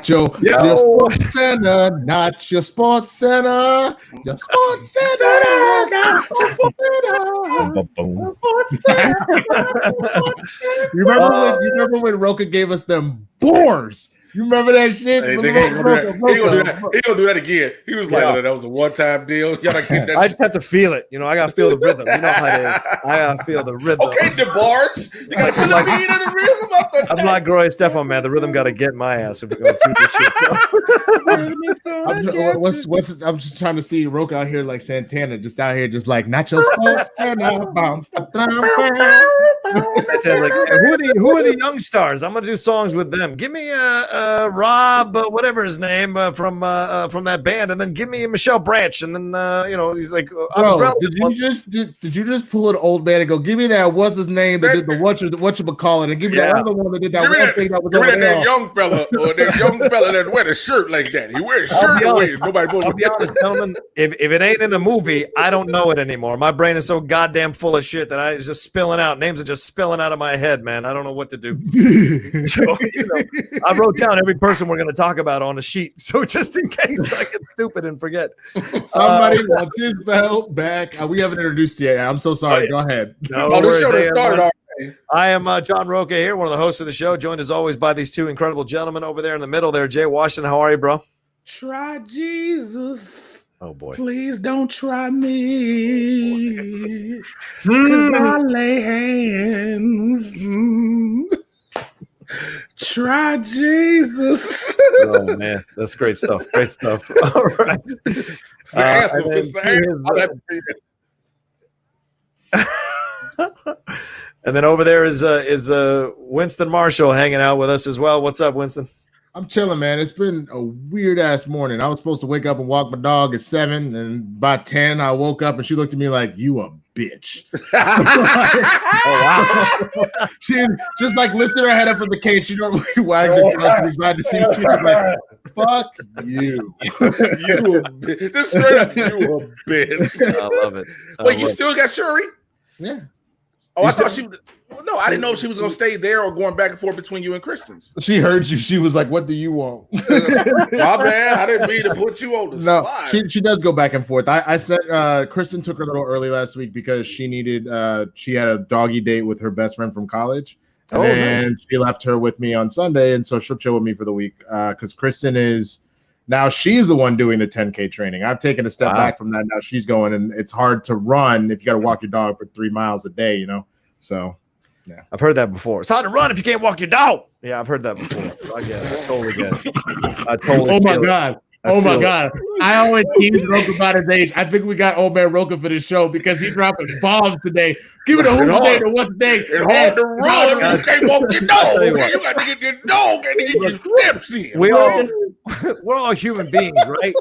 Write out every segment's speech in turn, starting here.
not your sports center, not your sports center. Your sports center, not your sports center. You remember when Rocha gave us them boars? You remember that shit? Hey, he gonna do that again. He was like, that was a one-time deal. Y'all get that. I just have to feel it. I gotta feel the rhythm. You know how it is. I gotta feel the rhythm. Okay, DeBarge. You gotta feel the beat of the rhythm up there. I'm not Gloria Stefan, man. The rhythm gotta get my ass if we're gonna do this shit. I'm just trying to see Rocha out here like Santana, just out here, just like Nacho Sports Center. Like, who are the young stars? I'm gonna do songs with them. Give me Rob, whatever his name, from that band, and then give me Michelle Branch, and then he's like, did you just pull an old man and go, give me that what's his name that did the whatchamacallit, and give me that other one that did that one thing that was over there. That young fella that wear a shirt like that. He wears a shirt. I'll be honest, gentlemen. If it ain't in a movie, I don't know it anymore. My brain is so goddamn full of shit that it's just spilling out. Names are just spilling out of my head, man. I don't know what to do. So, I wrote down every person we're going to talk about on a sheet, so just in case I get stupid and forget. Somebody wants his belt back. We haven't introduced you yet. I'm so sorry. Go ahead. The show that started already. I am John Rocha here, one of the hosts of the show, joined as always by these two incredible gentlemen over there in the middle there. Jay Washington, how are you, bro? Try Jesus. Oh, boy. Please don't try me. Because I lay hands. Try Jesus. Oh, man. That's great stuff. Great stuff. All right. And then over there is Winston Marshall hanging out with us as well. What's up, Winston? I'm chilling, man. It's been a weird-ass morning. I was supposed to wake up and walk my dog at 7, and by 10, I woke up, and she looked at me like, you a bitch. Oh, wow. She just, like, lifted her head up from the cage. She normally wags her tail to decide to see what she was like, fuck you. You a bitch. Just straight up, you a bitch. I love it. Wait, you still got Shuri? Yeah. Oh, I thought she would. No, I didn't know if she was going to stay there or going back and forth between you and Kristen's. She heard you. She was like, what do you want? My bad. I didn't mean to put you on the slide. She does go back and forth. I said Kristen took her a little early last week because she had a doggy date with her best friend from college. And she left her with me on Sunday. And so she'll chill with me for the week because Kristen is now she's the one doing the 10K training. I've taken a step back from that. Now she's going, and it's hard to run if you got to walk your dog for 3 miles a day, So, yeah. I've heard that before. It's hard to run if you can't walk your dog. Yeah, I've heard that before. I get it. I totally get it. Oh, my God. God. I always tease Rocha about his age. I think we got old man Rocha for this show because he's dropping bombs today. Give it a who's day to what's day. It's hard to run. You can't walk your dog. You got to get your dog and get your steps in. We're all human beings, right?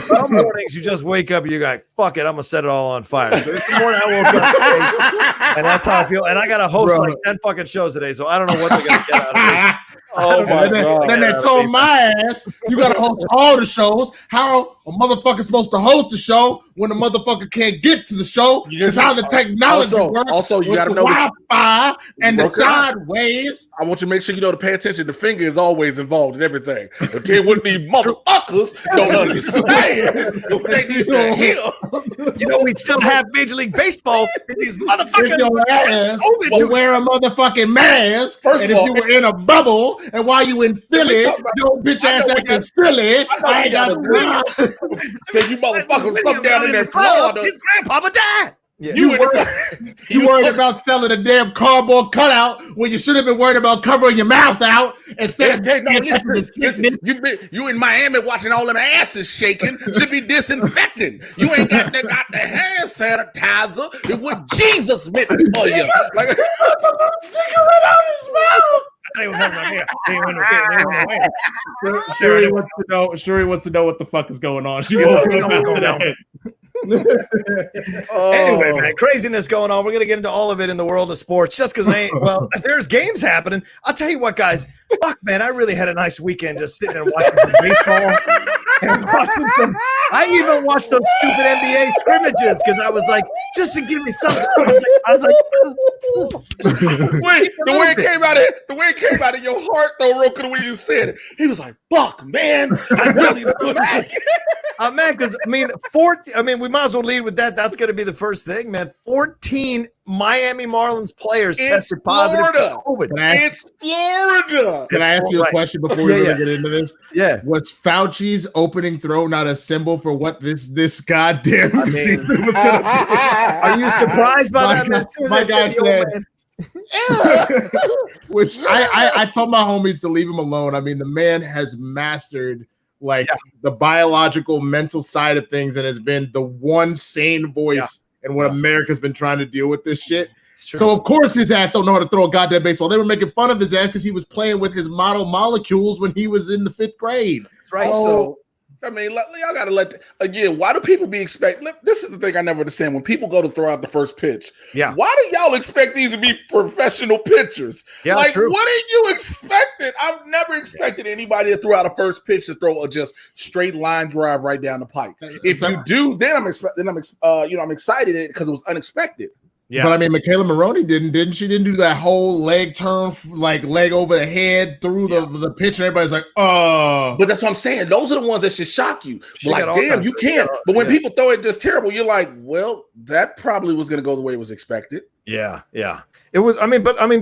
Some mornings you just wake up and you're like, fuck it, I'm going to set it all on fire. So this morning I woke up today, and that's how I feel. And I got to host like 10 fucking shows today, so I don't know what they're going to get out of me. Oh, my God. Then they told my ass, you got to host all the shows. How a motherfucker's supposed to host the show when the motherfucker can't get to the show? Because how the technology works. Also, you got to know Wi-Fi and the sideways. I want you to make sure you know to pay attention. The finger is always involved in everything. Again, what these motherfuckers don't understand. They need to heal. We'd still have Major League Baseball if these motherfuckers if your ass will wear a motherfucking mask. First of all, if you were in a bubble and while you in Philly, your bitch ass acting silly. I ain't got to run. Because you motherfuckers come down in there Florida. His grandpapa died. Yeah. You worried about selling a damn cardboard cutout when you should have been worried about covering your mouth out instead of you in Miami watching all them asses shaking should be disinfecting. You ain't got the hand sanitizer. It was Jesus meant for you. Like a cigarette out his mouth. Shuri wants to know what the fuck is going on. She Anyway, man, craziness going on. We're going to get into all of it in the world of sports just because there's games happening. I'll tell you what, guys, fuck, man, I really had a nice weekend just sitting and watching some baseball and watching some. I even watched those stupid NBA scrimmages because I was like, just to give me something. I was like, wait, the way it came out of your heart, though, Rocha, the way you said it, he was like, "Fuck, man, I really do that." Man, because we might as well lead with that. That's going to be the first thing, man. 14 Miami Marlins players tested positive for COVID. It's Florida. Can I ask you a question before we really get into this? Yeah. Was Fauci's opening throw not a symbol for what this goddamn season was going to be? Are you surprised by that, man? My guy said, which I told my homies to leave him alone. I mean, the man has mastered the biological, mental side of things and has been the one sane voice in what America's been trying to deal with this shit. So, of course, his ass don't know how to throw a goddamn baseball. They were making fun of his ass because he was playing with his model molecules when he was in the 5th grade. That's right. So, I mean, y'all got to again, why do people be expecting? This is the thing I never understand. When people go to throw out the first pitch, why do y'all expect these to be professional pitchers? Yeah, what are you expecting? I've never expected anybody to throw out a first pitch to throw a just straight line drive right down the pipe. If you do, then I'm excited because it was unexpected. Yeah. But I mean, Michaela Maroney didn't she? Didn't do that whole leg turn, leg over the head through the pitch, and everybody's like, oh. But that's what I'm saying. Those are the ones that should shock you. Damn, you can't. But when people throw it just terrible, you're like, well, that probably was going to go the way it was expected. Yeah. It was,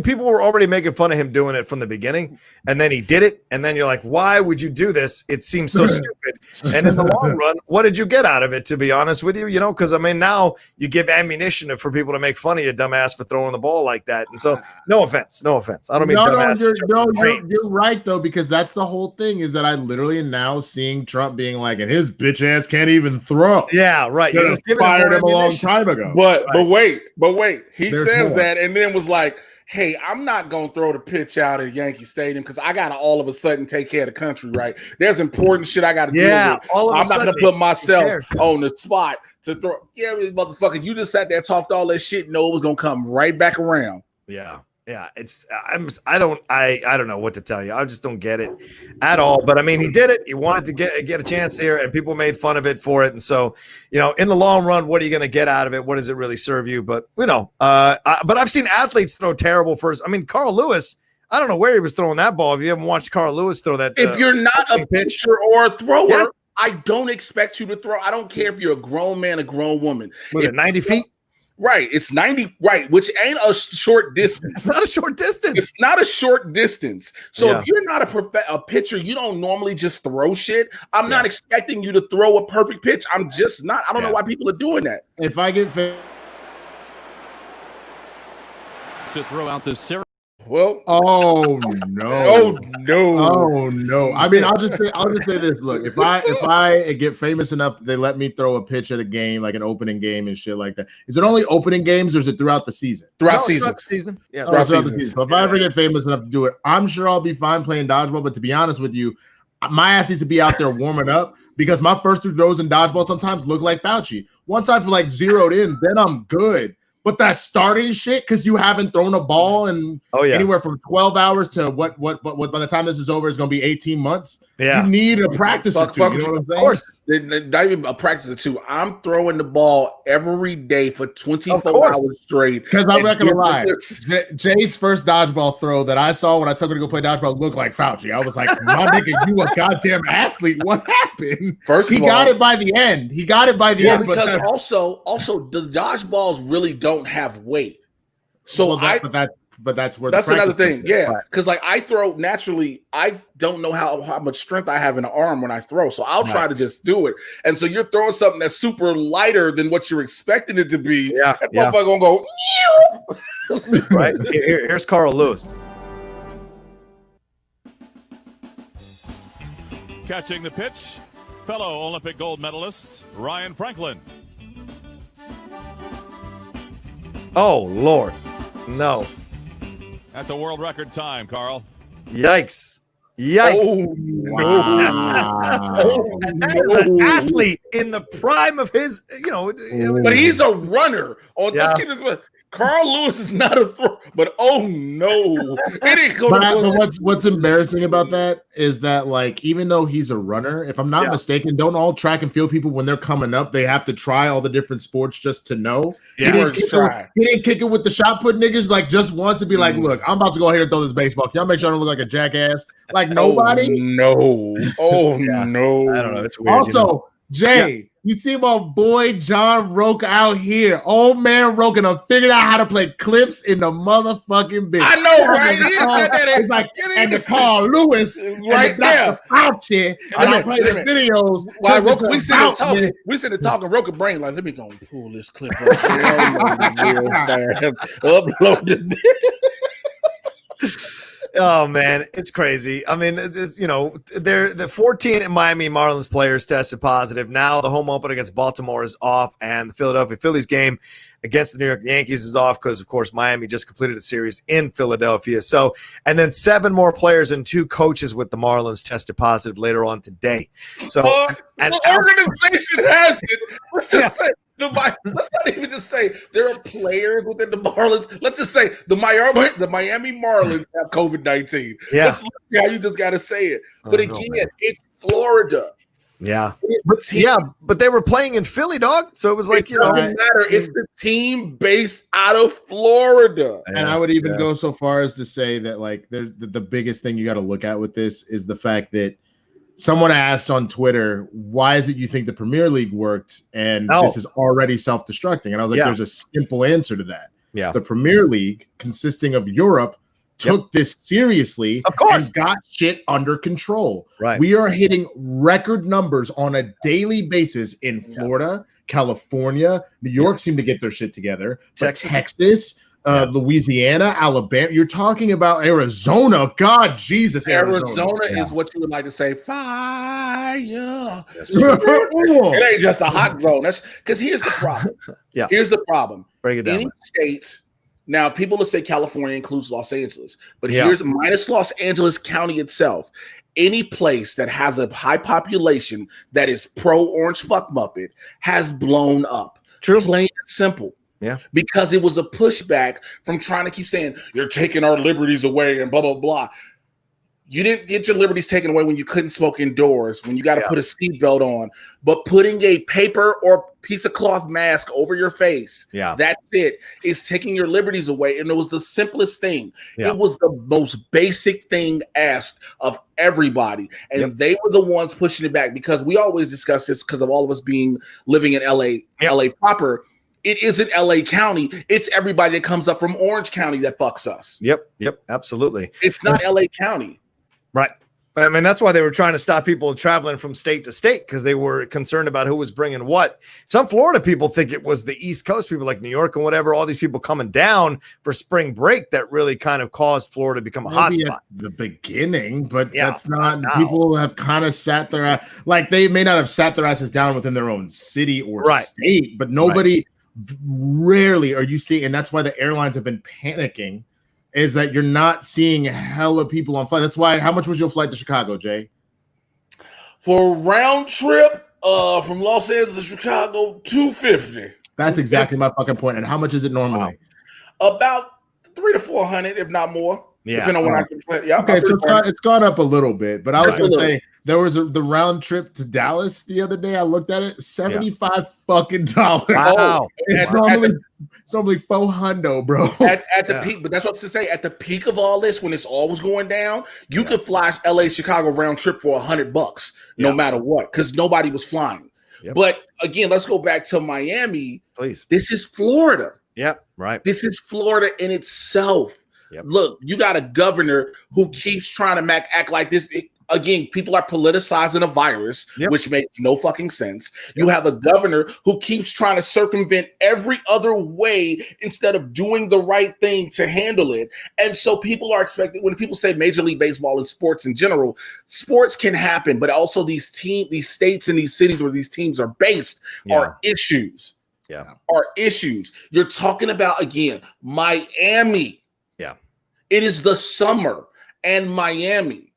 people were already making fun of him doing it from the beginning, and then he did it, and then you're like, why would you do this? It seems so stupid. And in the long run, what did you get out of it, to be honest with you? You know, because, now you give ammunition for people to make fun of you, dumbass, for throwing the ball like that. And so, no offense. I don't mean dumbass. You're right, though, because that's the whole thing is that I literally am now seeing Trump being like, and his bitch ass can't even throw. Yeah, right. You just fired him a long time ago. But wait. He says that and then was like, hey, I'm not going to throw the pitch out at Yankee Stadium because I got to all of a sudden take care of the country, right? There's important shit I got to deal with. I'm not going to put myself on the spot to throw. Yeah, motherfucker, you just sat there and talked all that shit. No, it was going to come right back around. Yeah. I don't know what to tell you. I just don't get it at all. But he did it. He wanted to get a chance here, and people made fun of it for it. And so, in the long run, what are you going to get out of it? What does it really serve you? But but I've seen athletes throw terrible first. Carl Lewis. I don't know where he was throwing that ball. If you haven't watched Carl Lewis throw that, if you're not a pitcher or a thrower, I don't expect you to throw. I don't care if you're a grown man, a grown woman. Was it 90 feet? Right, it's 90, right, which ain't a short distance. It's not a short distance. It's not a short distance. So if you're not a pitcher, you don't normally just throw shit. I'm not expecting you to throw a perfect pitch. I'm just not. I don't know why people are doing that. If I get to throw out this series. Well, oh no. I'll just say this. Look, if I get famous enough that they let me throw a pitch at a game, like an opening game and shit like that, is it only opening games or is it throughout the season? Throughout the season. Yeah, throughout the season. So if I ever get famous enough to do it, I'm sure I'll be fine playing dodgeball. But to be honest with you, my ass needs to be out there warming up because my first 2 throws in dodgeball sometimes look like Fauci. Once I've zeroed in, then I'm good. But that starting shit, because you haven't thrown a ball in anywhere from 12 hours to what by the time this is over is going to be 18 months. Yeah. You need a practice or 2. You know what I'm saying? Of course. Not even a practice or 2. I'm throwing the ball every day for 24 hours straight. Because I'm not going to lie. Jay's first dodgeball throw that I saw when I took her to go play dodgeball looked like Fauci. I was like, my nigga, you a goddamn athlete. What happened? He got it by the end. End. Because also the dodgeballs really don't have weight. So that's where that's another thing. Yeah, because I throw naturally. I don't know how much strength I have in the arm when I throw, so I'll try to just do it. And so you're throwing something that's super lighter than what you're expecting it to be. Yeah, and motherfucker gonna go. Right. Here's Carl Lewis catching the pitch. Fellow Olympic gold medalist Ryan Franklin. Oh Lord, no. That's a world record time, Carl. Yikes. Oh, wow. That is an athlete in the prime of his, But he's a runner. Let's keep this. Carl Lewis is not a thrower, but oh no. But what's embarrassing about that is that, like, even though he's a runner, if I'm not mistaken, don't all track and field people when they're coming up, they have to try all the different sports just to know. Yeah. He didn't kick it with the shot put niggas like just once and be like, look, I'm about to go here and throw this baseball. Y'all make sure I don't look like a jackass. Like nobody. No. No. I don't know. It's weird. Also, Jay, you see my boy John Rocha out here. Old man Rocha done figured out how to play clips in the motherfucking bitch. I know, right? It's like, and the Carl Lewis right there. And I play the videos. While Rocha, we sitting there talking, Rocha brain like, let me go and pull this clip up here. Upload it. Oh man, it's crazy. I mean, the 14 Miami Marlins players tested positive. Now the home opener against Baltimore is off, and the Philadelphia Phillies game against the New York Yankees is off because, of course, Miami just completed a series in Philadelphia. So, and then 7 more players and 2 coaches with the Marlins tested positive later on today. So, the organization has it. Let's just say. Let's not even just say there are players within the Marlins. Let's just say the Miami Marlins have COVID-19. Yeah. Let's look at how you just got to say it. But it's Florida. Yeah. But they were playing in Philly, dog. So it was like, it doesn't matter. It's the team based out of Florida. And I would even go so far as to say that, like, there's the biggest thing you got to look at with this is the fact that someone asked on Twitter, why is it you think the Premier League worked and this is already self-destructing? And I was like, there's a simple answer to that. Yeah. The Premier League, consisting of Europe, took this seriously and got shit under control. Right. We are hitting record numbers on a daily basis in Florida, California, New York seem to get their shit together. Texas, Louisiana, Alabama. You're talking about Arizona. God, Jesus, Arizona is what you would like to say. Fire. It ain't just a hot zone. That's because here's the problem. Here's the problem. Break it down. Any states. Now, people will say California includes Los Angeles, but here's minus Los Angeles County itself. Any place that has a high population that is pro-orange fuck muppet has blown up. True. Plain and simple. Yeah. Because it was a pushback from trying to keep saying, you're taking our liberties away and blah, blah, blah. You didn't get your liberties taken away when you couldn't smoke indoors, when you got to put a seatbelt on, but putting a paper or piece of cloth mask over your face, that's it, is taking your liberties away. And it was the simplest thing. It was the most basic thing asked of everybody. And they were the ones pushing it back because we always discuss this because of all of us living in LA proper. It isn't LA County. It's everybody that comes up from Orange County that fucks us. Yep, absolutely. It's not LA County. Right. I mean, that's why they were trying to stop people traveling from state to state because they were concerned about who was bringing what. Some Florida people think it was the East Coast people like New York and whatever, all these people coming down for spring break that really kind of caused Florida to become a hot spot. At the beginning, but that's not – people have kind of sat their – like they may not have sat their asses down within their own city or state, but nobody rarely are you seeing – and that's why the airlines have been panicking – is that you're not seeing hella people on flight. That's why. How much was your flight to Chicago, Jay? For a round trip from Los Angeles to Chicago, $250. That's exactly my fucking point. And how much is it normally? About $300 to $400, if not more. Yeah. Depending on when I can play. Yeah. Okay, so it's gone up a little bit, but I was going to say there was the round trip to Dallas the other day. I looked at it, $75 fucking dollars. Wow. It's normally $400, bro. At the peak, but that's what to say. At the peak of all this, when this all was going down, you could fly LA Chicago round trip for $100, no matter what, because nobody was flying. Yep. But again, let's go back to Miami. Please. This is Florida. Yep. Right. This is Florida in itself. Yep. Look, you got a governor who keeps trying to act like this. Again, people are politicizing a virus, which makes no fucking sense. You have a governor who keeps trying to circumvent every other way instead of doing the right thing to handle it. And so people are expecting, when people say Major League Baseball and sports in general, sports can happen, but also these states and these cities where these teams are based are issues. Yeah. Are issues. You're talking about, again, Miami. Yeah. It is the summer and Miami.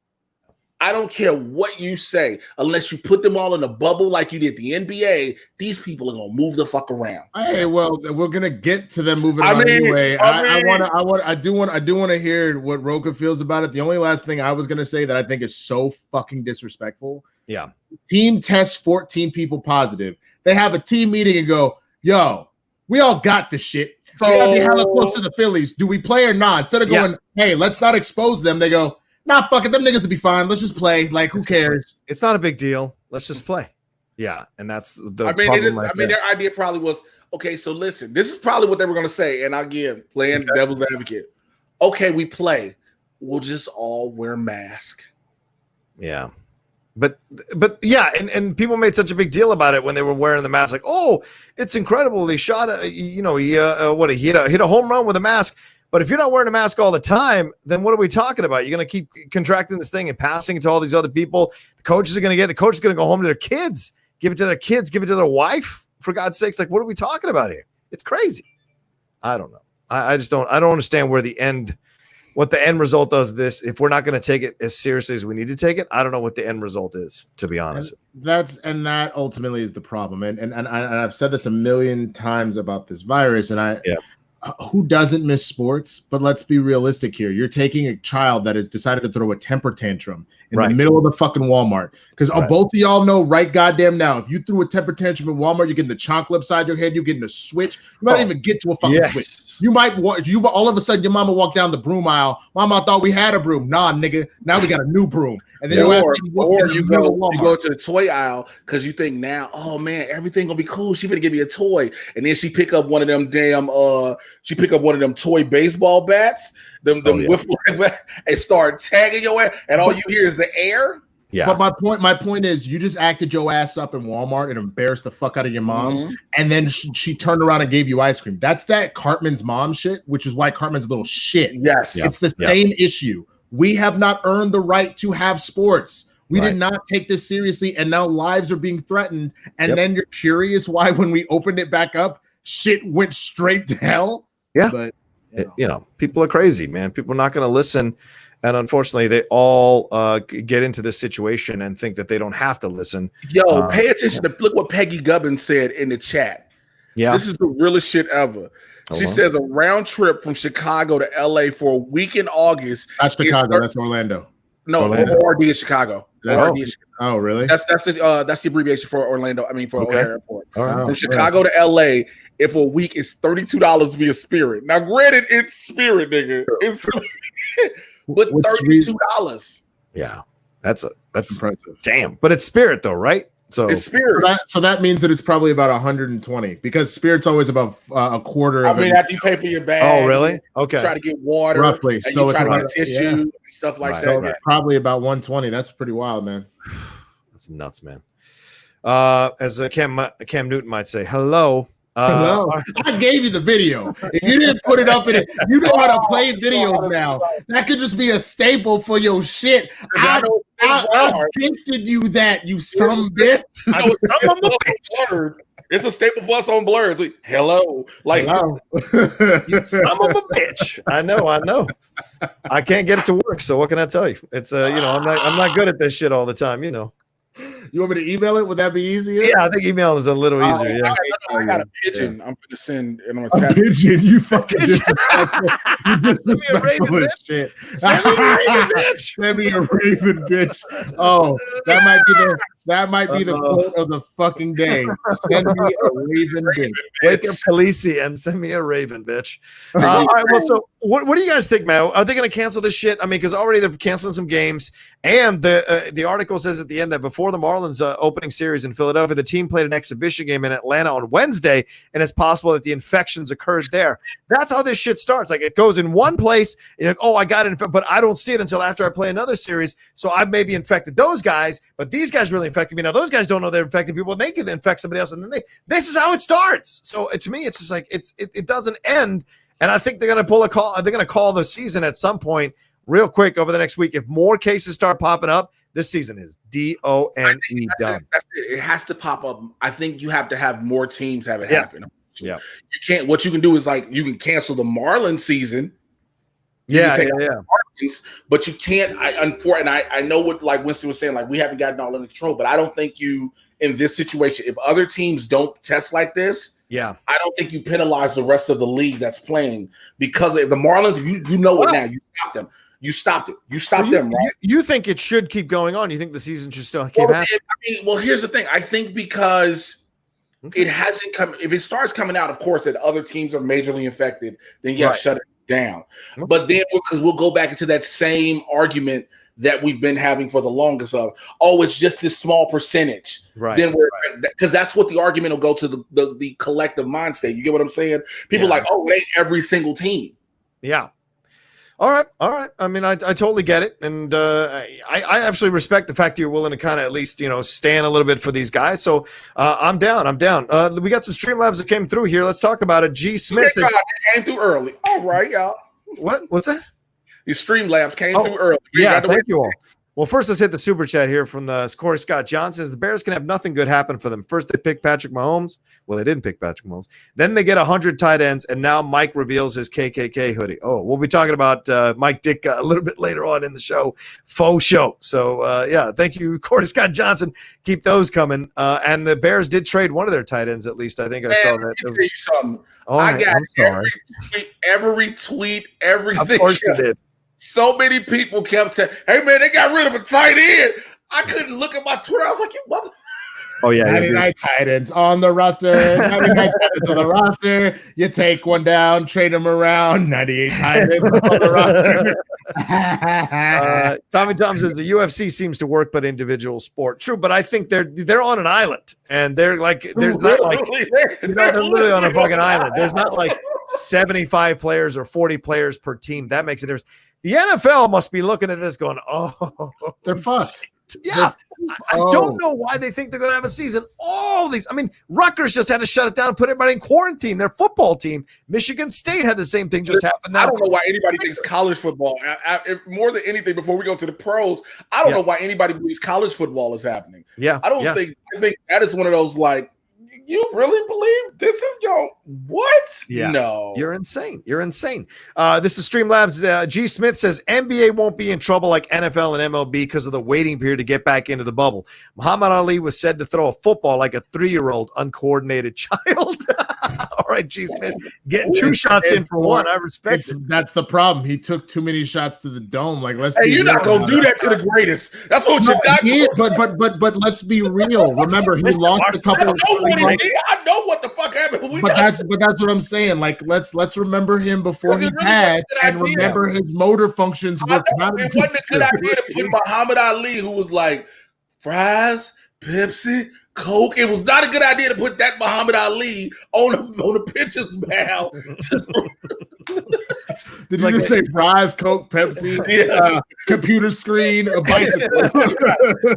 I don't care what you say, unless you put them all in a bubble like you did the NBA. These people are gonna move the fuck around. Hey, well, we're gonna get to them moving around anyway. I do want to hear what Rocha feels about it. The only last thing I was gonna say that I think is so fucking disrespectful. Yeah. Team tests 14 people positive. They have a team meeting and go, "Yo, we all got this shit. So we gotta be hella close to the Phillies. Do we play or not?" Instead of going, "Hey, let's not expose them," they go, "Nah, fuck it. Them niggas will be fine. Let's just play. Like, who cares? It's not a big deal. Let's just play." Yeah, and that's the their idea probably was, okay, so listen, this is probably what they were going to say, and again, playing devil's advocate. Okay, we play. We'll just all wear masks. Yeah. But yeah, and people made such a big deal about it when they were wearing the mask. Like, oh, it's incredible. They shot he hit a home run with a mask. But if you're not wearing a mask all the time, then what are we talking about? You're going to keep contracting this thing and passing it to all these other people. The coaches are going to go home to their kids, give it to their kids, give it to their wife. For God's sakes, like, what are we talking about here? It's crazy. I don't know. I just don't. I don't understand what the end result of this. If we're not going to take it as seriously as we need to take it, I don't know what the end result is. To be honest, that ultimately is the problem. And I've said this a million times about this virus, and who doesn't miss sports? But let's be realistic here. You're taking a child that has decided to throw a temper tantrum in the middle of the fucking Walmart. Because both of y'all know right goddamn now, if you threw a temper tantrum in Walmart, you're getting the chocolate upside your head, you're getting a switch. You might even get to a fucking switch. You might all of a sudden your mama walk down the broom aisle. Mama, I thought we had a broom. Nah, nigga. Now we got a new broom. And then you go to the toy aisle because you think now, oh man, everything gonna be cool. She gonna give me a toy, and then she pick up one of them toy baseball bats, them and start tagging your ass, and all you hear is the air. Yeah. But my point is, you just acted your ass up in Walmart and embarrassed the fuck out of your moms, and then she turned around and gave you ice cream. That's that Cartman's mom shit, which is why Cartman's a little shit. Yes, it's the same issue. We have not earned the right to have sports. We did not take this seriously, and now lives are being threatened. And then you're curious why, when we opened it back up, shit went straight to hell. Yeah, but people are crazy, man. People are not going to listen. And unfortunately, they all get into this situation and think that they don't have to listen. Yo, pay attention to look what Peggy Gubbin said in the chat. Yeah, this is the realest shit ever. She says a round trip from Chicago to LA for a week in August. That's Chicago. That's Orlando. No, ORD is Chicago. Oh, really? That's the abbreviation for Orlando. I mean, for O'Hare Airport. From Chicago to LA. If a week is $32 via Spirit. Now, granted, it's Spirit, nigga. It's but $32. Yeah, that's impressive. Damn, but it's Spirit though, right? So it's Spirit. So that means that it's probably about 120 because Spirit's always about a quarter. After you pay for your bag. Oh, really? Okay. Try to get water, roughly. So you try to get tissue, and stuff like that. So probably about 120. That's pretty wild, man. That's nuts, man. As Cam Newton might say, hello. Hello. I gave you the video. If you didn't put it up in it, you know how to play videos now. That could just be a staple for your shit. I gifted you that, you son bitch. It's a staple for us on Blurs. Hello. Like, hello. You son of a bitch. I know. I can't get it to work, so what can I tell you? It's I'm not good at this shit all the time, You want me to email it? Would that be easier? Yeah, I think email is a little easier. Yeah, I got a pigeon. I'm gonna send and I'm gonna pigeon. You fucking disrespectful. You disrespectful as shit. Send me a raven bitch. Send me a raven bitch. Oh, that might be the quote of the fucking day. Send me a raven bitch. Wake up, Khaleesi, and send me a raven bitch. All right. Well, so what do you guys think, man? Are they going to cancel this shit? I mean, because already they're canceling some games, and the article says at the end that before the Marlins opening series in Philadelphia, the team played an exhibition game in Atlanta on Wednesday, and it's possible that the infections occurred there. That's how this shit starts. Like, it goes in one place, you're like, oh, I got it, but I don't see it until after I play another series, so I've maybe infected those guys, but these guys really infected me. Now, those guys don't know they're infecting people, and they can infect somebody else, and then this is how it starts. So to me, it's just like it doesn't end, and I think they're going to pull a call. They're going to call the season at some point real quick over the next week. If more cases start popping up, this season is DONE done. That's it. It has to pop up. I think you have to have more teams have it happen. Yeah, you can't. What you can do is like you can cancel the Marlins season. Yeah. but you can't. I know what like Winston was saying, like we haven't gotten all under control, but I don't think you in this situation, if other teams don't test like this, I don't think you penalize the rest of the league that's playing because if the Marlins, you know it now, you stop them. You stopped it. You stopped them, right? You think it should keep going on? You think the season should still keep happening? Well, here's the thing. I think because it hasn't come. If it starts coming out, of course, that other teams are majorly infected, then shut it down. Okay. But then because we'll go back into that same argument that we've been having for the longest of, it's just this small percentage. Right. Then because that's what the argument will go to the collective mind state. You get what I'm saying? People like, it ain't every single team. Yeah. All right. I mean, I totally get it, and I absolutely respect the fact that you're willing to kind of at least stand a little bit for these guys. So I'm down. We got some StreamLabs that came through here. Let's talk about it. G. Smith came through early. All right, y'all. What's that? Your StreamLabs came through early. Thank you all. Well, first, let's hit the super chat here from the Corey Scott Johnson. The Bears can have nothing good happen for them. First, they pick Patrick Mahomes. Well, they didn't pick Patrick Mahomes. Then they get 100 tight ends, and now Mike reveals his KKK hoodie. Oh, we'll be talking about Mike Dick a little bit later on in the show. Faux show. So, thank you, Corey Scott Johnson. Keep those coming. And the Bears did trade one of their tight ends, at least. I think I saw that. Let me tell you something. I got every tweet, everything. Of course you did. So many people kept saying, "Hey man, they got rid of a tight end." I couldn't look at my Twitter. I was like, "You mother." Oh yeah, 99 tight ends on the roster. 99 tight ends on the roster. You take one down, trade them around. 98 tight ends on the roster. Tommy Tom says the UFC seems to work, but individual sport. True, but I think they're on an island, and they're like there's not like they're literally on a fucking island. There's not like 75 players or 40 players per team. That makes a difference. The NFL must be looking at this going, they're fucked. Yeah. I don't know why they think they're going to have a season. All these, Rutgers just had to shut it down and put everybody in quarantine. Their football team, Michigan State had the same thing just happen now. I don't know why anybody thinks college football, more than anything, before we go to the pros, I don't know why anybody believes college football is happening. Yeah. I think that is one of those like, you really believe this is your what? Yeah. No. You're insane. This is StreamLabs. G. Smith says NBA won't be in trouble like NFL and MLB because of the waiting period to get back into the bubble. Muhammad Ali was said to throw a football like a 3-year-old uncoordinated child. All right, G. Smith, getting 2 shots in for one. I respect it. That's the problem. He took too many shots to the dome. Like, you're not gonna do that to the greatest. That's what you're not doing. But let's be real. Remember, he lost a couple. I know what the fuck happened. But that's what I'm saying. Like, let's remember him before he passed, and remember his motor functions were kind of. It wasn't a good idea to put Muhammad Ali, who was like fries, Pepsi, Coke. It was not a good idea to put that Muhammad Ali on the pitcher's mound. Did you just say fries, Coke, Pepsi, computer screen, a bicycle?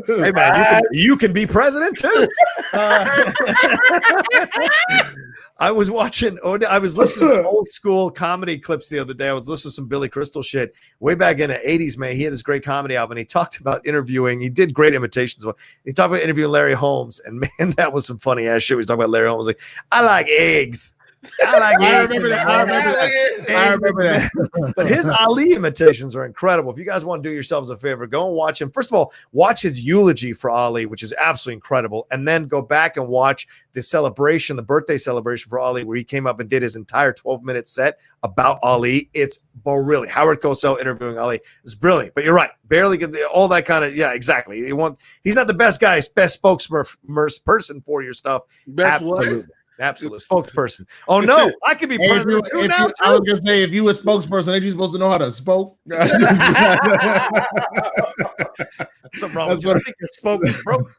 Hey man, you can be president too. I was listening to old school comedy clips the other day. I was listening to some Billy Crystal shit way back in the 80s, man. He had his great comedy album, and he talked about interviewing. He did great imitations. He talked about interviewing Larry Holmes, and man, that was some funny ass shit. He was talking about Larry Holmes, like, I like eggs. I remember that. But his Ali imitations are incredible. If you guys want to do yourselves a favor, go and watch him. First of all, watch his eulogy for Ali, which is absolutely incredible. And then go back and watch the celebration, the birthday celebration for Ali, where he came up and did his entire 12-minute set about Ali. It's brilliant. Howard Cosell interviewing Ali is brilliant. But you're right. Barely get all that kind of, exactly. He's not the best guy, best spokesperson for your stuff. Absolutely. Absolute spokesperson. Oh no, I could be president too now. I was gonna say, if you were a spokesperson, ain't you supposed to know how to spoke? Something wrong with you. I think your spoke is broke.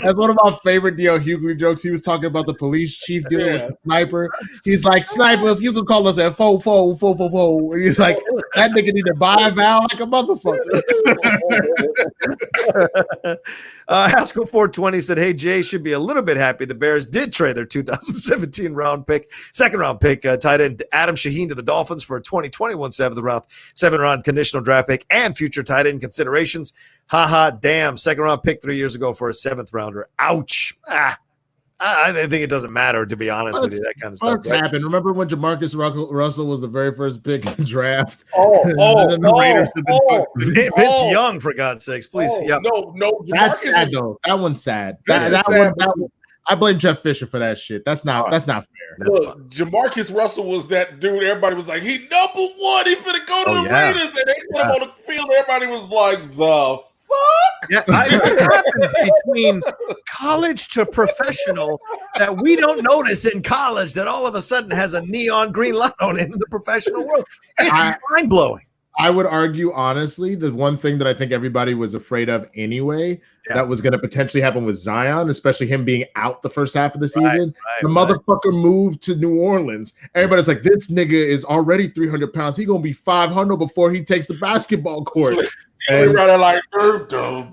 That's one of my favorite D.L. Hughley jokes. He was talking about the police chief dealing with the sniper. He's like, "Sniper, if you could call us at 44444," and he's like, "That nigga need to buy a vowel like a motherfucker." Haskell 420 said, "Hey, Jay should be a little bit happy. The Bears did trade their 2017 second round pick, tight end Adam Shaheen to the Dolphins for a 2021 7th round conditional draft pick and future tight end considerations. Damn, second round pick 3 years ago for a 7th rounder. Ouch. I think it doesn't matter, to be honest with you. That kind of stuff. What's happened? Remember when JaMarcus Russell was the very first pick in the draft? Vince Young, for God's sakes, please. No. That's sad though. That one's sad. That one. I blame Jeff Fisher for that shit. That's not fair. Look, JaMarcus Russell was that dude. Everybody was like, he number one. He finna go to the Raiders, and they put him on the field. Everybody was like, the fuck? Yeah, what happens between college to professional that we don't notice in college that all of a sudden has a neon green light on it in the professional world? It's mind blowing. I would argue, honestly, the one thing that I think everybody was afraid of anyway, that was going to potentially happen with Zion, especially him being out the first half of the season. The motherfucker moved to New Orleans. Everybody's like, this nigga is already 300 pounds. He's going to be 500 before he takes the basketball court. And running like, but I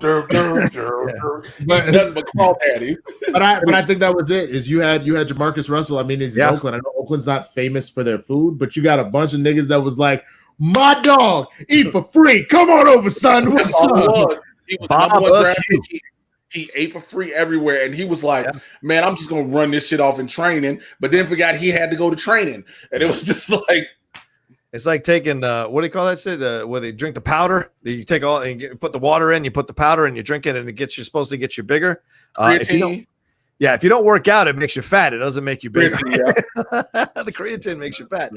think that was it. Is you had JaMarcus Russell. I mean, he's in Oakland. I know Oakland's not famous for their food, but you got a bunch of niggas that was like, my dog, eat for free. Come on over, son. What's up? He was number one draft pick. He ate for free everywhere, and he was like, man, I'm just going to run this shit off in training, but then forgot he had to go to training. And it was just like. It's like taking, what do you call that shit? Where they drink the powder. You take all and put the water in, you put the powder and you drink it, and you're supposed to get you bigger. If you don't work out, it makes you fat. It doesn't make you bigger. The creatine makes you fat.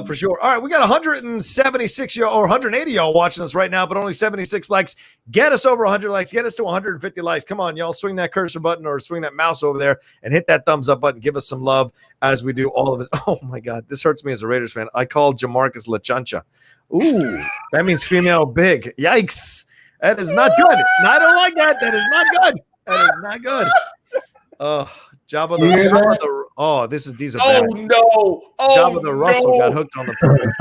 For sure. All right, we got 176 or 180 y'all watching us right now, but only 76 likes. Get us over 100 likes. Get us to 150 likes. Come on, y'all. Swing that cursor button or swing that mouse over there and hit that thumbs up button. Give us some love as we do all of this. Oh, my God. This hurts me as a Raiders fan. I called JaMarcus La Chancha. Ooh, that means female big. Yikes. That is not good. No, I don't like that. That is not good. That is not good. Jabba the oh, this is Diesel. Jabba the Russell got hooked on the purple.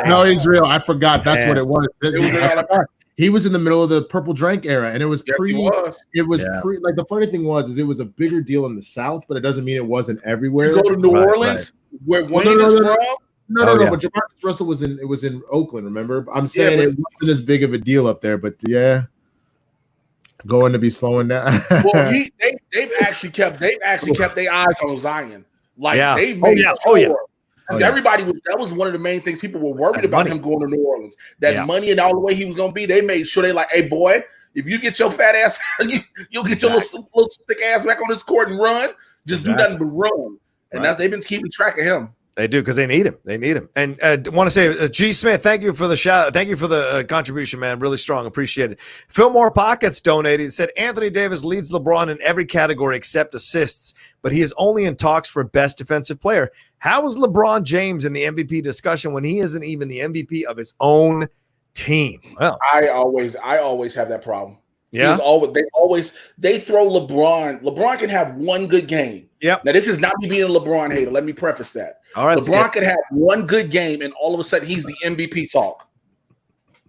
No, he's real. I forgot. That's what it was. He was in the middle of the purple drink era, and it was pre. Like the funny thing was it was a bigger deal in the South, but it doesn't mean it wasn't everywhere. You go to New Orleans, where Wayne is from. No. But JaMarcus Russell was in Oakland. Remember, I'm saying it wasn't as big of a deal up there, but going to be slowing down. Well, they've actually kept their eyes on Zion. Like they've made everybody that was one of the main things people were worried about him going to New Orleans. That money and all the way he was going to be. They made sure they like, hey boy, if you get your fat ass, you'll get your little thick ass back on this court and run. Just do nothing but run. And they've been keeping track of him. They do because they need him. They need him. And I want to say, G. Smith, thank you for the shout. Thank you for the contribution, man. Really strong. Appreciate it. Fillmore Pockets donated. Said Anthony Davis leads LeBron in every category except assists, but he is only in talks for best defensive player. How is LeBron James in the MVP discussion when he isn't even the MVP of his own team? Well, I always have that problem. Yeah. They throw LeBron. LeBron can have one good game. Yep. Now, this is not me being a LeBron hater. Let me preface that. All right. LeBron can have one good game, and all of a sudden, he's the MVP talk.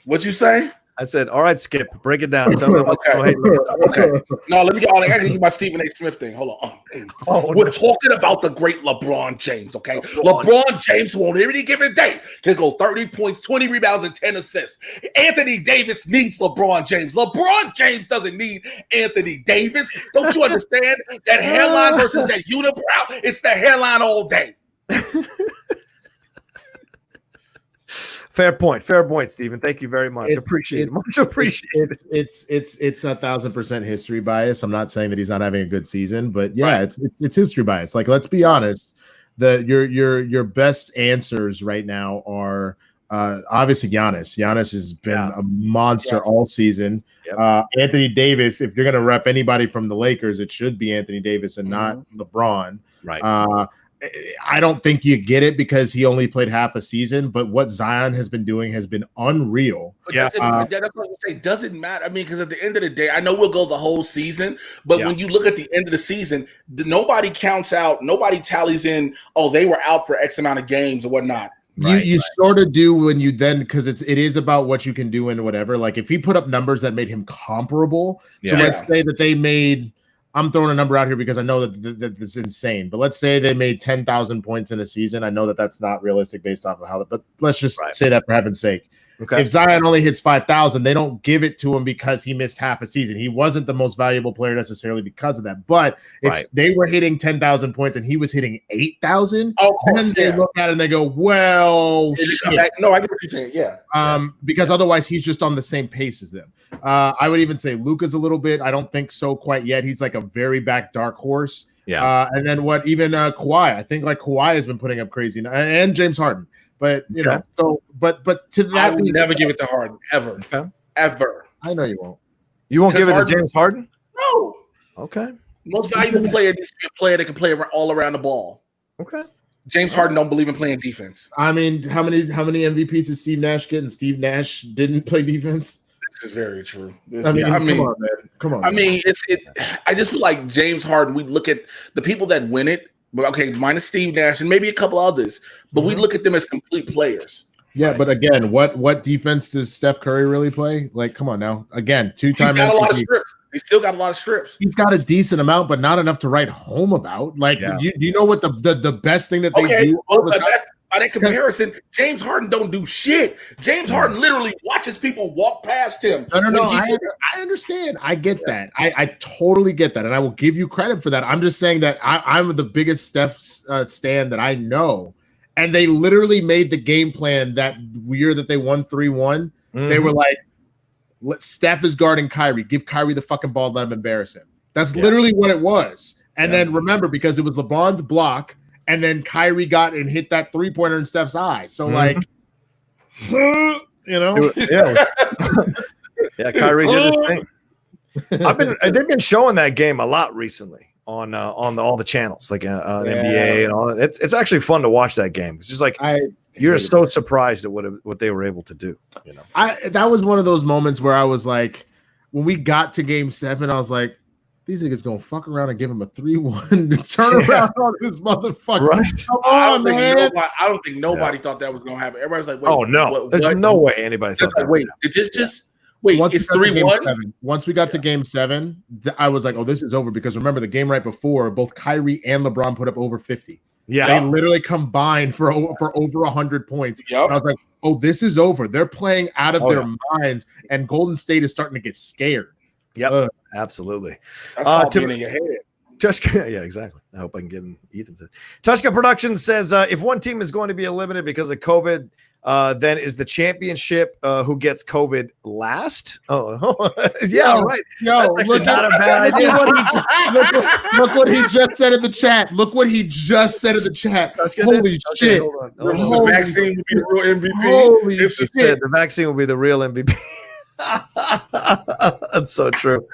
What'd you say? I said, all right, Skip, break it down. Tell me about okay. No, let me get I gotta do my Stephen A. Smith thing. Hold on. We're talking about the great LeBron James, okay? LeBron James won't every given day can go 30 points, 20 rebounds, and 10 assists. Anthony Davis needs LeBron James. LeBron James doesn't need Anthony Davis. Don't you understand? That hairline versus that unibrow, it's the hairline all day. Fair point, Stephen. Thank you very much. Appreciate it. Much appreciated. It's 1,000% history bias. I'm not saying that he's not having a good season, but it's history bias. Like, let's be honest. Your best answers right now are obviously Giannis. Giannis has been a monster all season. Yep. Anthony Davis. If you're gonna rep anybody from the Lakers, it should be Anthony Davis and not LeBron. Right. I don't think you get it because he only played half a season, but what Zion has been doing has been unreal. That's what I was say. Doesn't matter. I mean, because at the end of the day, I know we'll go the whole season, but when you look at the end of the season, nobody counts out, nobody tallies in, oh, they were out for X amount of games or whatnot. You sort of do when you then, because it is about what you can do and whatever. Like if he put up numbers that made him comparable, so let's say that they made, I'm throwing a number out here because I know that it's insane, but let's say they made 10,000 points in a season. I know that that's not realistic based off of how, but let's just say that for heaven's sake. Okay. If Zion only hits 5,000, they don't give it to him because he missed half a season. He wasn't the most valuable player necessarily because of that. But if they were hitting 10,000 points and he was hitting 8,000, then they look at it and they go, well, shit. No, I get what you're saying. Yeah. Because otherwise he's just on the same pace as them. I would even say Luka's a little bit. I don't think so quite yet. He's like a very back dark horse. Yeah. And then Kawhi? I think like Kawhi has been putting up crazy, and James Harden. But you know, so but to that, I would never give it to Harden ever, ever. I know you won't. You won't give it to James Harden? No. Okay. Most valuable player needs to be a player that can play all around the ball. Okay. James Harden don't believe in playing defense. I mean, how many MVPs did Steve Nash get? And Steve Nash didn't play defense. This is very true. I mean, come on, man. Come on. I mean, I just feel like James Harden. We look at the people that win it. Okay, minus Steve Nash and maybe a couple others, but we look at them as complete players. Yeah, but again, what defense does Steph Curry really play? Like, come on now. Again, two-time He's got a lot of strips. He's still got a lot of strips. He's got a decent amount, but not enough to write home about. Like, do you know what the best thing that they do? By that comparison, James Harden don't do shit. James Harden literally watches people walk past him. No. I understand. I get that. I totally get that, and I will give you credit for that. I'm just saying that I'm the biggest Steph stan that I know, and they literally made the game plan that year that they won 3-1. They were like, Steph is guarding Kyrie. Give Kyrie the fucking ball. Let him embarrass him. That's literally what it was. And then remember, because it was LeBron's block, and then Kyrie got and hit that 3-pointer in Steph's eye. So like, you know, Kyrie did his thing. They've been showing that game a lot recently on all the channels, like NBA and all that. It's actually fun to watch that game. It's just like you're so surprised at what they were able to do. You know, that was one of those moments where I was like, when we got to Game 7, I was like, these niggas gonna fuck around and give him a 3-1 to turn around on this motherfucker. Right. Come on, man. I don't think nobody thought that was gonna happen. Everybody was like, wait, oh no, there's no way anybody thought that. Wait, it's 3-1. Once we got to Game 7, I was like, oh, this is over, because remember the game right before, both Kyrie and LeBron put up over 50. Yeah, they literally combined for over 100 points. I was like, oh, this is over. They're playing out of their minds, and Golden State is starting to get scared. Yep, absolutely. That's in your head. Tushka, yeah, exactly. I hope I can get in Ethan's head. Tushka Productions says, if one team is going to be eliminated because of COVID, then is the championship who gets COVID last? Oh, yeah, right. Yo, look, not a bad idea. Look what he just said in the chat. Look what he just said in the chat. Holy shit. The vaccine will be the real MVP. Holy shit. The vaccine will be the real MVP. That's so true.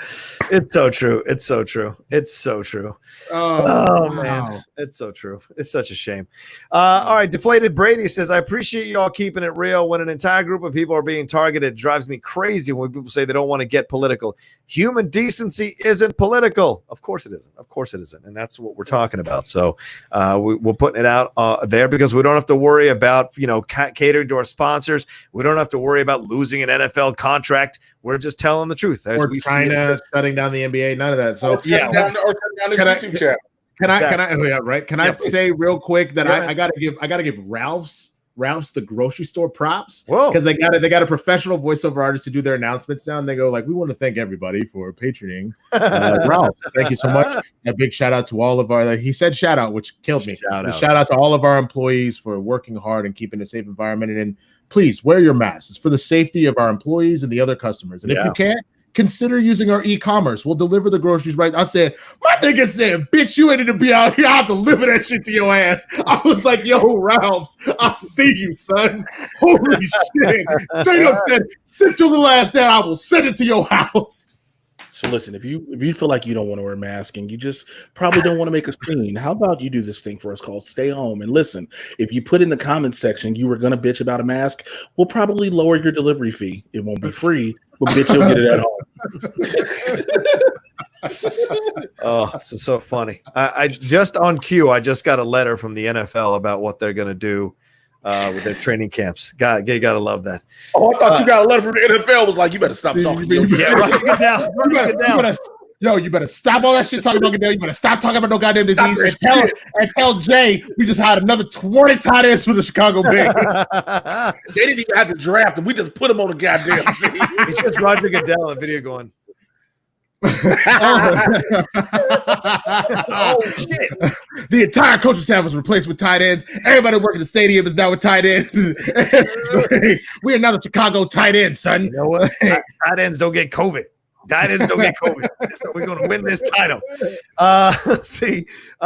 It's so true. It's so true. It's so true. Oh man, it's so true. It's such a shame. All right, Deflated Brady says, I appreciate you all keeping it real. When an entire group of people are being targeted, it drives me crazy when people say they don't want to get political. Human decency isn't political. Of course it isn't. Of course it isn't. And that's what we're talking about. So we're putting it out there because we don't have to worry about, catering to our sponsors. We don't have to worry about losing an NFL contract. We're just telling the truth. Or China shutting down the NBA. None of that. So or shutting down the YouTube channel. Can I say real quick that I gotta give Ralph's the grocery store props, because they got a professional voiceover artist to do their announcements now, and they go like, we want to thank everybody for patroning Ralph. Thank you so much. A big shout out to all of our, he said shout out, which killed me. Shout out to all of our employees for working hard and keeping a safe environment, and please wear your masks. It's for the safety of our employees and the other customers. And if you can't, consider using our e-commerce. We'll deliver the groceries right. I said, my nigga said, bitch, you ain't to be out here. I'll deliver that shit to your ass. I was like, yo, Ralph's, I see you, son. Holy shit. Straight up said, sit your little ass down. I will send it to your house. So listen, if you feel like you don't want to wear a mask and you just probably don't want to make a scene, how about you do this thing for us called Stay Home? And listen, if you put in the comments section you were going to bitch about a mask, we'll probably lower your delivery fee. It won't be free, but bitch, you'll get it at home. Oh, this is so funny. I just on cue, I just got a letter from the NFL about what they're going to do with their training camps. You gotta love that. Oh, I thought you got a letter from the NFL. Was like, you better stop talking. You yo, you better stop all that shit talking about Goodell. You better stop talking about no goddamn disease. And tell Jay we just hired another 20 tight ends for the Chicago Bears. They didn't even have to draft him. We just put him on the goddamn team. It's just Roger Goodell, a video going. Oh shit! The entire coaching staff was replaced with tight ends. Everybody working the stadium is now with tight ends. We are now the Chicago tight ends, son. You know what? Tight ends don't get COVID. Tight ends don't get COVID. So we're going to win this title. Let's see.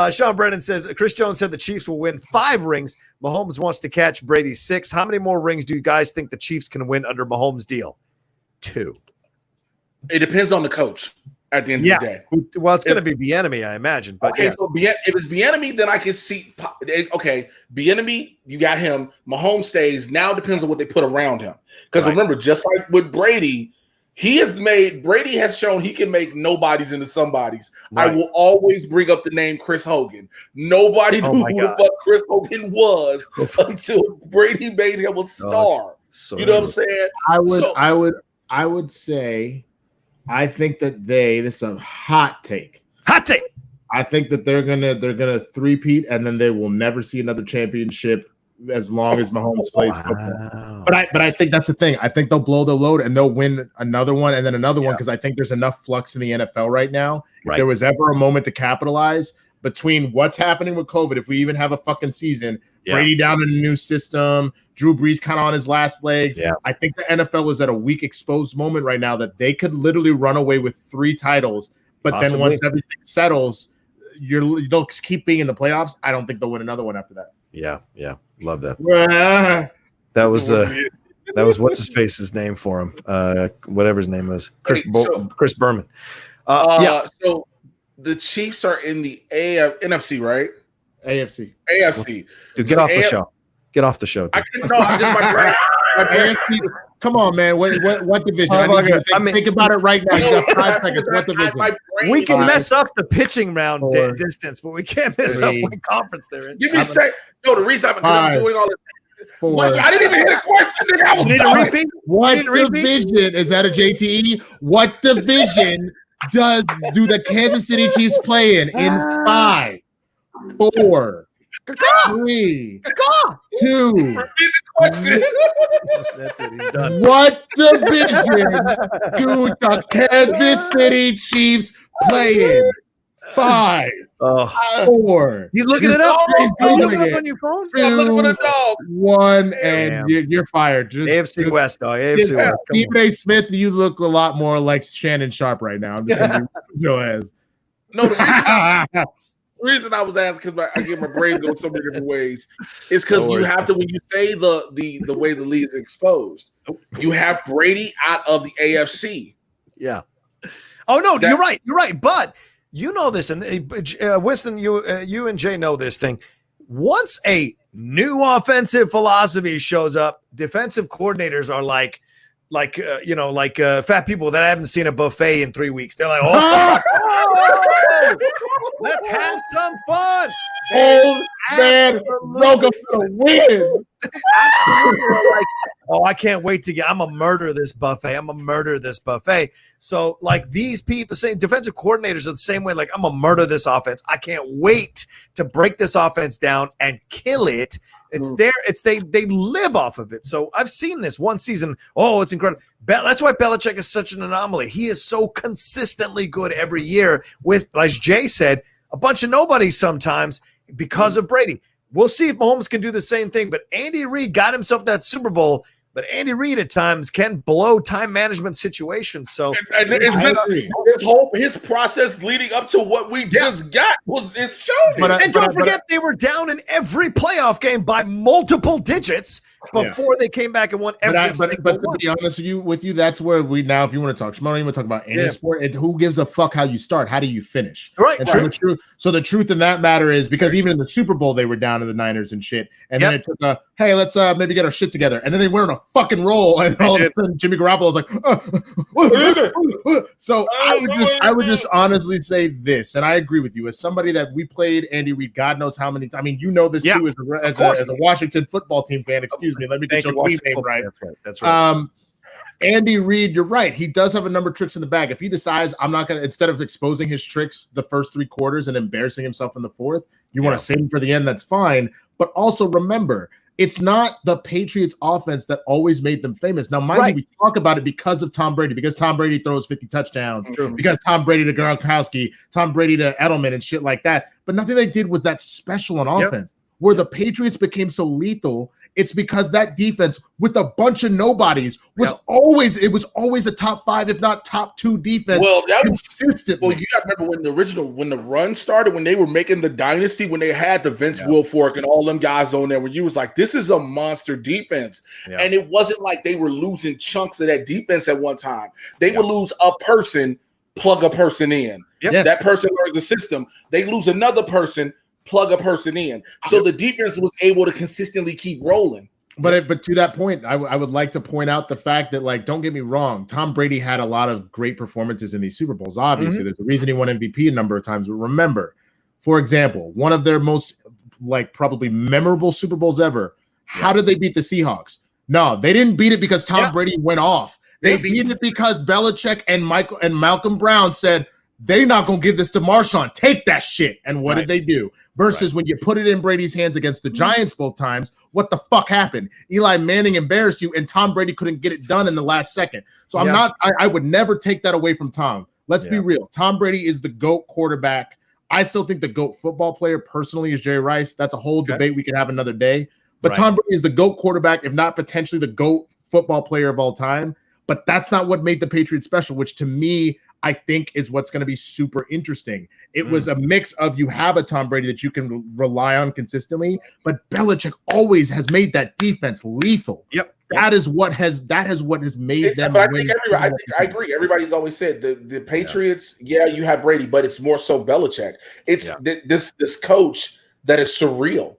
Sean Brennan says Chris Jones said the Chiefs will win 5 rings. Mahomes wants to catch Brady's 6. How many more rings do you guys think the Chiefs can win under Mahomes' deal? 2. It depends on the coach at the end of the day. Well, it's going to be Bieniemy, I imagine. But okay, so if it's Bieniemy, then I can see. Okay, Bieniemy, you got him. Mahomes stays. Now it depends on what they put around him. Because remember, just like with Brady, Brady has shown he can make nobodies into somebodies. Right. I will always bring up the name Chris Hogan. Nobody knew who the fuck Chris Hogan was until Brady made him a star. You know what I'm saying? I would say, I think that this is a hot take. Hot take. I think that they're gonna three-peat and then they will never see another championship as long as Mahomes plays football. But I think that's the thing. I think they'll blow the load and they'll win another one and then another one because I think there's enough flux in the NFL right now. If there was ever a moment to capitalize between what's happening with COVID, if we even have a fucking season, Brady down in a new system, Drew Brees kind of on his last legs. Yeah. I think the NFL is at a weak exposed moment right now that they could literally run away with 3 titles. But then once everything settles, they'll keep being in the playoffs. I don't think they'll win another one after that. Yeah. Love that. That was what's his face's name for him. Whatever his name was. Chris Berman. So the Chiefs are in the NFC, right? AFC. Dude, get off the show. Get off the show. AFC. Come on, man. What division? Think about it right now. You got 5 seconds. What division? We can mess up the pitching round distance, but we can't mess up what conference they're in. Give me a sec. No, the reason I'm doing all this. I didn't even hear the question. What division is that? A JTE? What division do the Kansas City Chiefs play in 5, 4, 3, 2? That's it. He's done. What division do the Kansas City Chiefs play in? 5, 4. He's looking it up. He's looking it up on your phone. 2, 1, and you're fired. AFC West, dog. AFC West. Stephen A. Smith, you look a lot more like Shannon Sharp right now. I'm just your ass. No, the reason I was asking because I get my brain going so many different ways is because you have to, when you say the way the league is exposed, you have Brady out of the AFC. Yeah. Oh no, you're right. But you know this, and Winston, you and Jay know this thing. Once a new offensive philosophy shows up, defensive coordinators are like fat people that haven't seen a buffet in 3 weeks. They're like, let's have some fun. Old man Rocha for the win. Absolutely. I can't wait I'm going to murder this buffet. So, like, these people saying defensive coordinators are the same way. Like, I'm going to murder this offense. I can't wait to break this offense down and kill it. They live off of it. So I've seen this one season. Oh, it's incredible. That's why Belichick is such an anomaly. He is so consistently good every year with, as Jay said, a bunch of nobodies sometimes because of Brady. We'll see if Mahomes can do the same thing. But Andy Reid got himself that Super Bowl. But Andy Reid at times can blow time management situations. So his process leading up to what we just got it's showing. And don't forget, they were down in every playoff game by multiple digits before they came back and won every But to be honest with you, that's where we now, if you want to talk, Shimon, you want to talk about any sport, who gives a fuck how you start? How do you finish? Right. And so the truth in that matter is because even in the Super Bowl, they were down to the Niners and shit. And then it took hey, let's maybe get our shit together. And then they went on a fucking roll. And all of a sudden, Jimmy Garoppolo was like, So I would just honestly say this, and I agree with you. As somebody that we played Andy Reid, God knows how many times. I mean, you know this too as a Washington football team fan. Excuse me, let me get your team name right. That's right. Andy Reid, you're right. He does have a number of tricks in the bag. If he decides I'm not going to, instead of exposing his tricks the first 3 quarters and embarrassing himself in the fourth, you want to save him for the end, that's fine. But also remember, it's not the Patriots offense that always made them famous. Now, mind you, we talk about it because of Tom Brady, because Tom Brady throws 50 touchdowns, because Tom Brady to Gronkowski, Tom Brady to Edelman and shit like that. But nothing they did was that special on offense. Where the Patriots became so lethal, it's because that defense with a bunch of nobodies was always a top 5, if not top 2 defense. Well, that was consistently. Well, you got to remember when the run started, when they were making the dynasty, when they had the Vince Wilfork and all them guys on there, when you was like, this is a monster defense. And it wasn't like they were losing chunks of that defense at one time. They would lose a person, plug a person in. That person learns the system. They lose another person, plug a person in. So the defense was able to consistently keep rolling. But to that point, I would like to point out the fact that, like, don't get me wrong, Tom Brady had a lot of great performances in these Super Bowls. Obviously, there's a reason he won MVP a number of times. But remember, for example, one of their most, like, probably memorable Super Bowls ever. How did they beat the Seahawks? No, they didn't beat it because Tom Brady went off. They beat it because Belichick and Malcolm Brown said, they're not going to give this to Marshawn. Take that shit. And what did they do? Versus when you put it in Brady's hands against the Giants both times, what the fuck happened? Eli Manning embarrassed you, and Tom Brady couldn't get it done in the last second. So I would never take that away from Tom. Let's be real. Tom Brady is the GOAT quarterback. I still think the GOAT football player personally is Jerry Rice. That's a whole debate we can have another day. But Tom Brady is the GOAT quarterback, if not potentially the GOAT football player of all time. But that's not what made the Patriots special, which to me, I think is what's going to be super interesting. It was a mix of, you have a Tom Brady that you can rely on consistently, but Belichick always has made that defense lethal. That is what has made them. But I agree. Everybody's always said the Patriots. You have Brady, but it's more so Belichick. It's this coach that is surreal.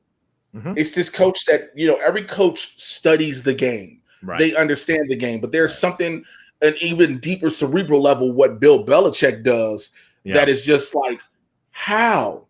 It's this coach that, every coach studies the game. They understand the game, but there's something, an even deeper cerebral level, what Bill Belichick does that is just like, how?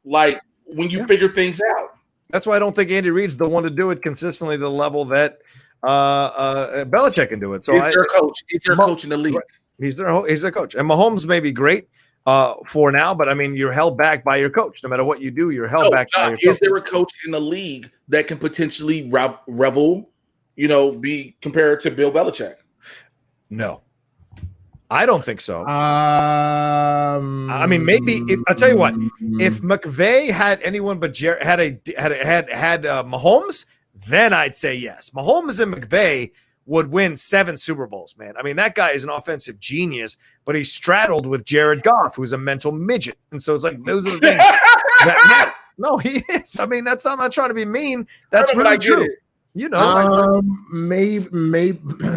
Like when you figure things out. That's why I don't think Andy Reid's the one to do it consistently to the level that Belichick can do it. So he's their coach. He's their coach in the league. He's their coach. And Mahomes may be great for now, but I mean, you're held back by your coach. No matter what you do, you're held back by your coach. Is there a coach in the league that can potentially be compared to Bill Belichick? No, I don't think so. I mean, maybe I'll tell you what. If McVay had anyone but had Mahomes, then I'd say yes. Mahomes and McVay would win 7 Super Bowls, man. I mean, that guy is an offensive genius, but he's straddled with Jared Goff, who's a mental midget, and so it's like those are the things that matter. No, he is. I mean, I'm not trying to be mean. That's really true. Maybe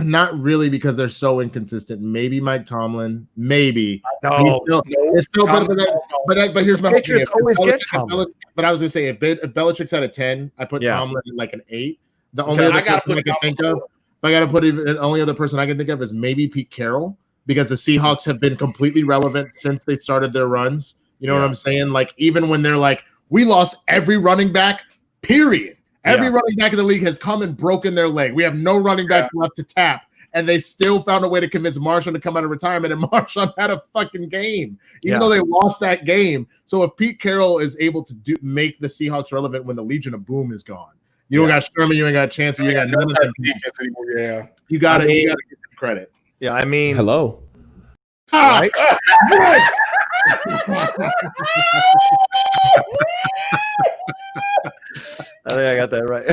not really, because they're so inconsistent. Maybe Mike Tomlin, maybe. No, it's still but here's my Patriots always get Tomlin. But I was gonna say, if Belichick's at a 10, I put Tomlin in like an 8. The only other person I can think of, if I gotta put the only other person I can think of is maybe Pete Carroll, because the Seahawks have been completely relevant since they started their runs. You know what I'm saying? Like, even when they're like, we lost every running back, period. Every running back in the league has come and broken their leg. We have no running backs left to tap. And they still found a way to convince Marshawn to come out of retirement. And Marshawn had a fucking game, even though they lost that game. So if Pete Carroll is able to make the Seahawks relevant when the Legion of Boom is gone, you don't got Sherman, you ain't got Chancellor, you ain't got none of them defense anymore. You gotta give them credit. Yeah, I mean, hello. Right? I think I got that right.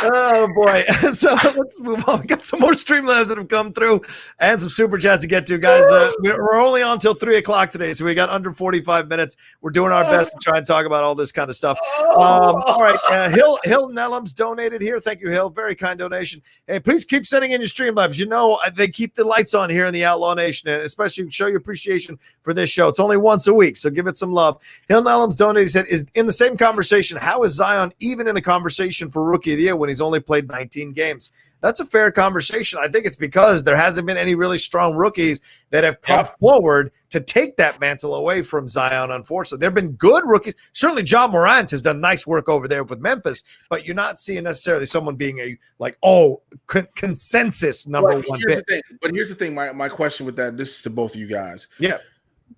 Oh boy. So let's move on. We got some more StreamLabs that have come through and some super chats to get to, guys. We're only on till 3:00 today, so we got under 45 minutes. We're doing our best to try and talk about all this kind of stuff. All right. Hill Nellums donated here. Thank you, Hill. Very kind donation. Hey, please keep sending in your StreamLabs. You know, they keep the lights on here in the Outlaw Nation, and especially show your appreciation for this show. It's only once a week, so give it some love. Hill Nellums donated. He said, is in the same conversation. How is Zion even in the conversation for Rookie of the Year when he's only played 19 games? That's a fair conversation. I think it's because there hasn't been any really strong rookies that have come forward to take that mantle away from Zion, unfortunately. There have been good rookies. Certainly John Morant has done nice work over there with Memphis, but you're not seeing necessarily someone being consensus number one pick. But here's the thing, my question with that, this is to both of you guys. Yeah.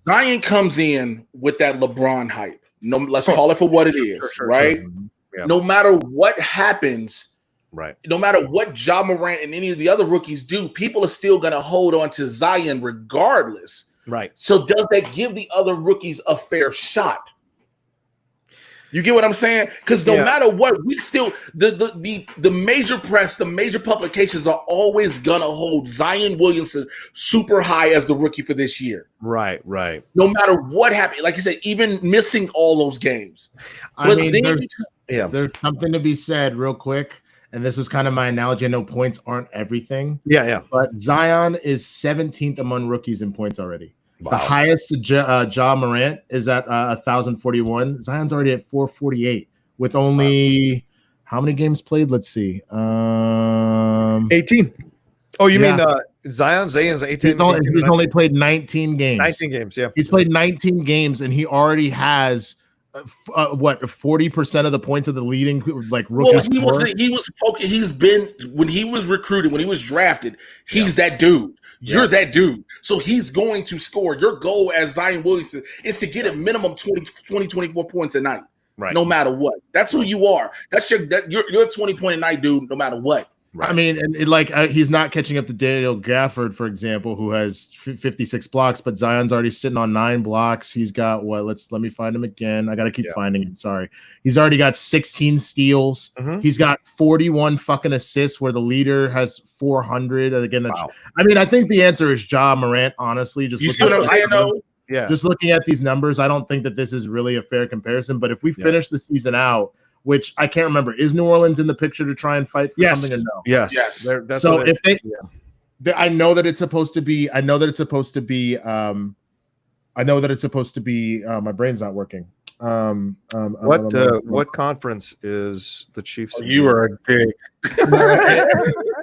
Zion comes in with that LeBron hype. No, let's call it for what it is, right? Sure. Yeah. No matter what happens, right? No matter what Ja Morant and any of the other rookies do, people are still going to hold on to Zion regardless. Right. So does that give the other rookies a fair shot? You get what I'm saying? Because no matter what, we still the major press, the major publications are always gonna hold Zion Williamson super high as the rookie for this year. Right, right. No matter what happened, like you said, even missing all those games. There's something to be said real quick. And this was kind of my analogy. I know points aren't everything. Yeah. But Zion is 17th among rookies in points already. Wow. The highest Ja Morant is at 1,041. Zion's already at 448 with only how many games played? Let's see. 18. Oh, you mean Zion's 18? He's only played 19 games. 19 games, yeah. He's played 19 games, and he already has 40% of the points of the leading rookie scorer. He's been when he was recruited, when he was drafted, he's that dude. You're that dude. So he's going to score. Your goal as Zion Williamson is to get a minimum 20, 24 points a night. Right. No matter what. That's who you are. You're a 20 point a night dude no matter what. Right. I mean, and he's not catching up to Daniel Gafford, for example, who has 56 blocks, but Zion's already sitting on 9 blocks. He's got let me find him again. I got to keep finding him. Sorry. He's already got 16 steals. Mm-hmm. He's got 41 fucking assists where the leader has 400. And again, I mean, I think the answer is Ja Morant, honestly. You see what I'm saying, though? Yeah. Just looking at these numbers, I don't think that this is really a fair comparison, but if we finish the season out, which I can't remember. Is New Orleans in the picture to try and fight for something or no? Yes. So if I know that it's supposed to be. I know that it's supposed to be. My brain's not working. What conference is the Chiefs? You are a dick.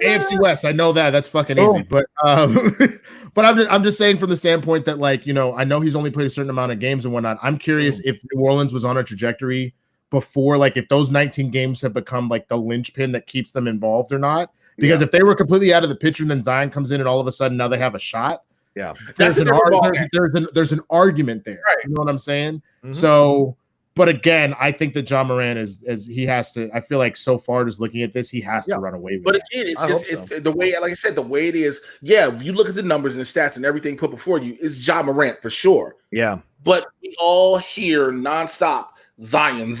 AFC West. I know that. That's fucking easy. But I'm just saying from the standpoint that I know he's only played a certain amount of games and whatnot. I'm curious if New Orleans was on a trajectory before, if those 19 games have become the linchpin that keeps them involved or not. Because if they were completely out of the picture and then Zion comes in and all of a sudden now they have a shot. Yeah. There's an argument there. Right. You know what I'm saying? Mm-hmm. So, but again, I think that Ja Morant is he has to. I feel like so far just looking at this, he has to run away with it. But again, it's the way, like I said, the way it is. Yeah, if you look at the numbers and the stats and everything put before you, it's Ja Morant for sure. Yeah. But we all hear nonstop Zion.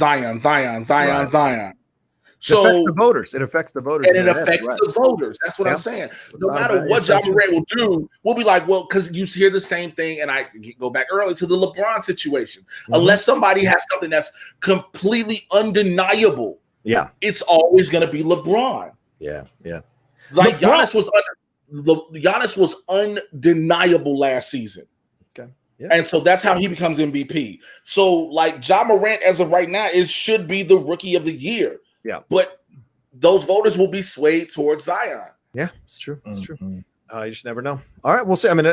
So it affects the voters. It affects the voters. And it affects the voters. That's what I'm saying. No matter what Ja Morant will do, we'll be like, well, because you hear the same thing. And I go back early to the LeBron situation. Mm-hmm. Unless somebody has something that's completely undeniable, it's always going to be LeBron. Yeah. Giannis was undeniable last season. Okay. Yeah. And so that's how he becomes MVP. So Ja Morant as of right now should be the rookie of the year. Yeah, but those voters will be swayed towards Zion. Yeah, it's true. It's true. You just never know. All right, we'll see. I mean,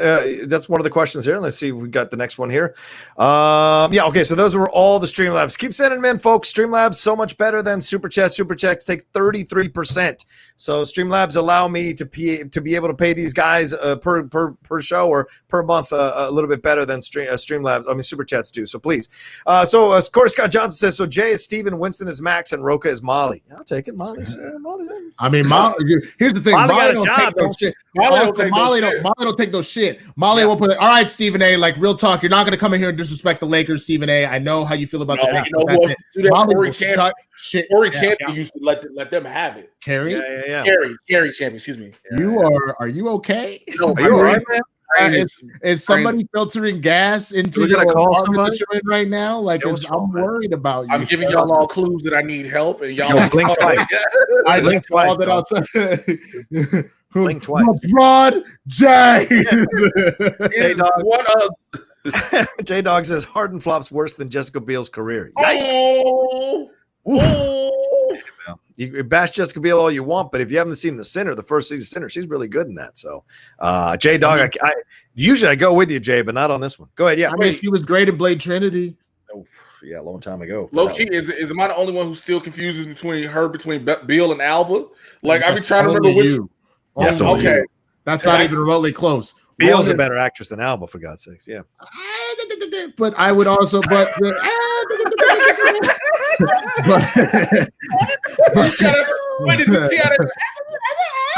that's one of the questions here. Let's see if we got the next one here. Okay, so those were all the Streamlabs. Keep sending them in, folks. Streamlabs so much better than Super Chat. Super Chats take 33%. So Streamlabs allow me to be able to pay these guys per show or per month a little bit better than Streamlabs. I mean, Super Chats do. So please. So Corey Scott Johnson says, so Jay is Steven, Winston is Max, and Rocha is Molly. I'll take it. Molly's. I mean, here's the thing. Molly got a job. Molly don't take those shit. Molly will put it. All right, Stephen A. Real talk. You're not going to come in here and disrespect the Lakers, Stephen A. I know how you feel about that. Corey Champion used to let them have it. Carrie? Yeah. Carrie Champion, excuse me. Are you okay? No, are you all right, man? Is somebody filtering gas into your apartment that you're in right now? I'm worried about you. I'm giving y'all all clues that I need help, and y'all blink twice. I blink twice. Blink twice. LeBron James. J-Dog says Harden flops worse than Jessica Biel's career. Yikes. You bash Jessica Biel all you want, but if you haven't seen The Sinner, the first season Sinner, she's really good in that. So, Jay Dog, I usually I go with you, Jay, but not on this one. Go ahead. Yeah, I mean, she was great in Blade Trinity. Oh, yeah, a long time ago. Low key, is am I the only one who still confuses between Bill and Alba? Like I be trying to remember which. Yeah, okay, that's not even remotely close. Beal's a better actress than Alba, for God's sakes. Yeah, but I would also, but I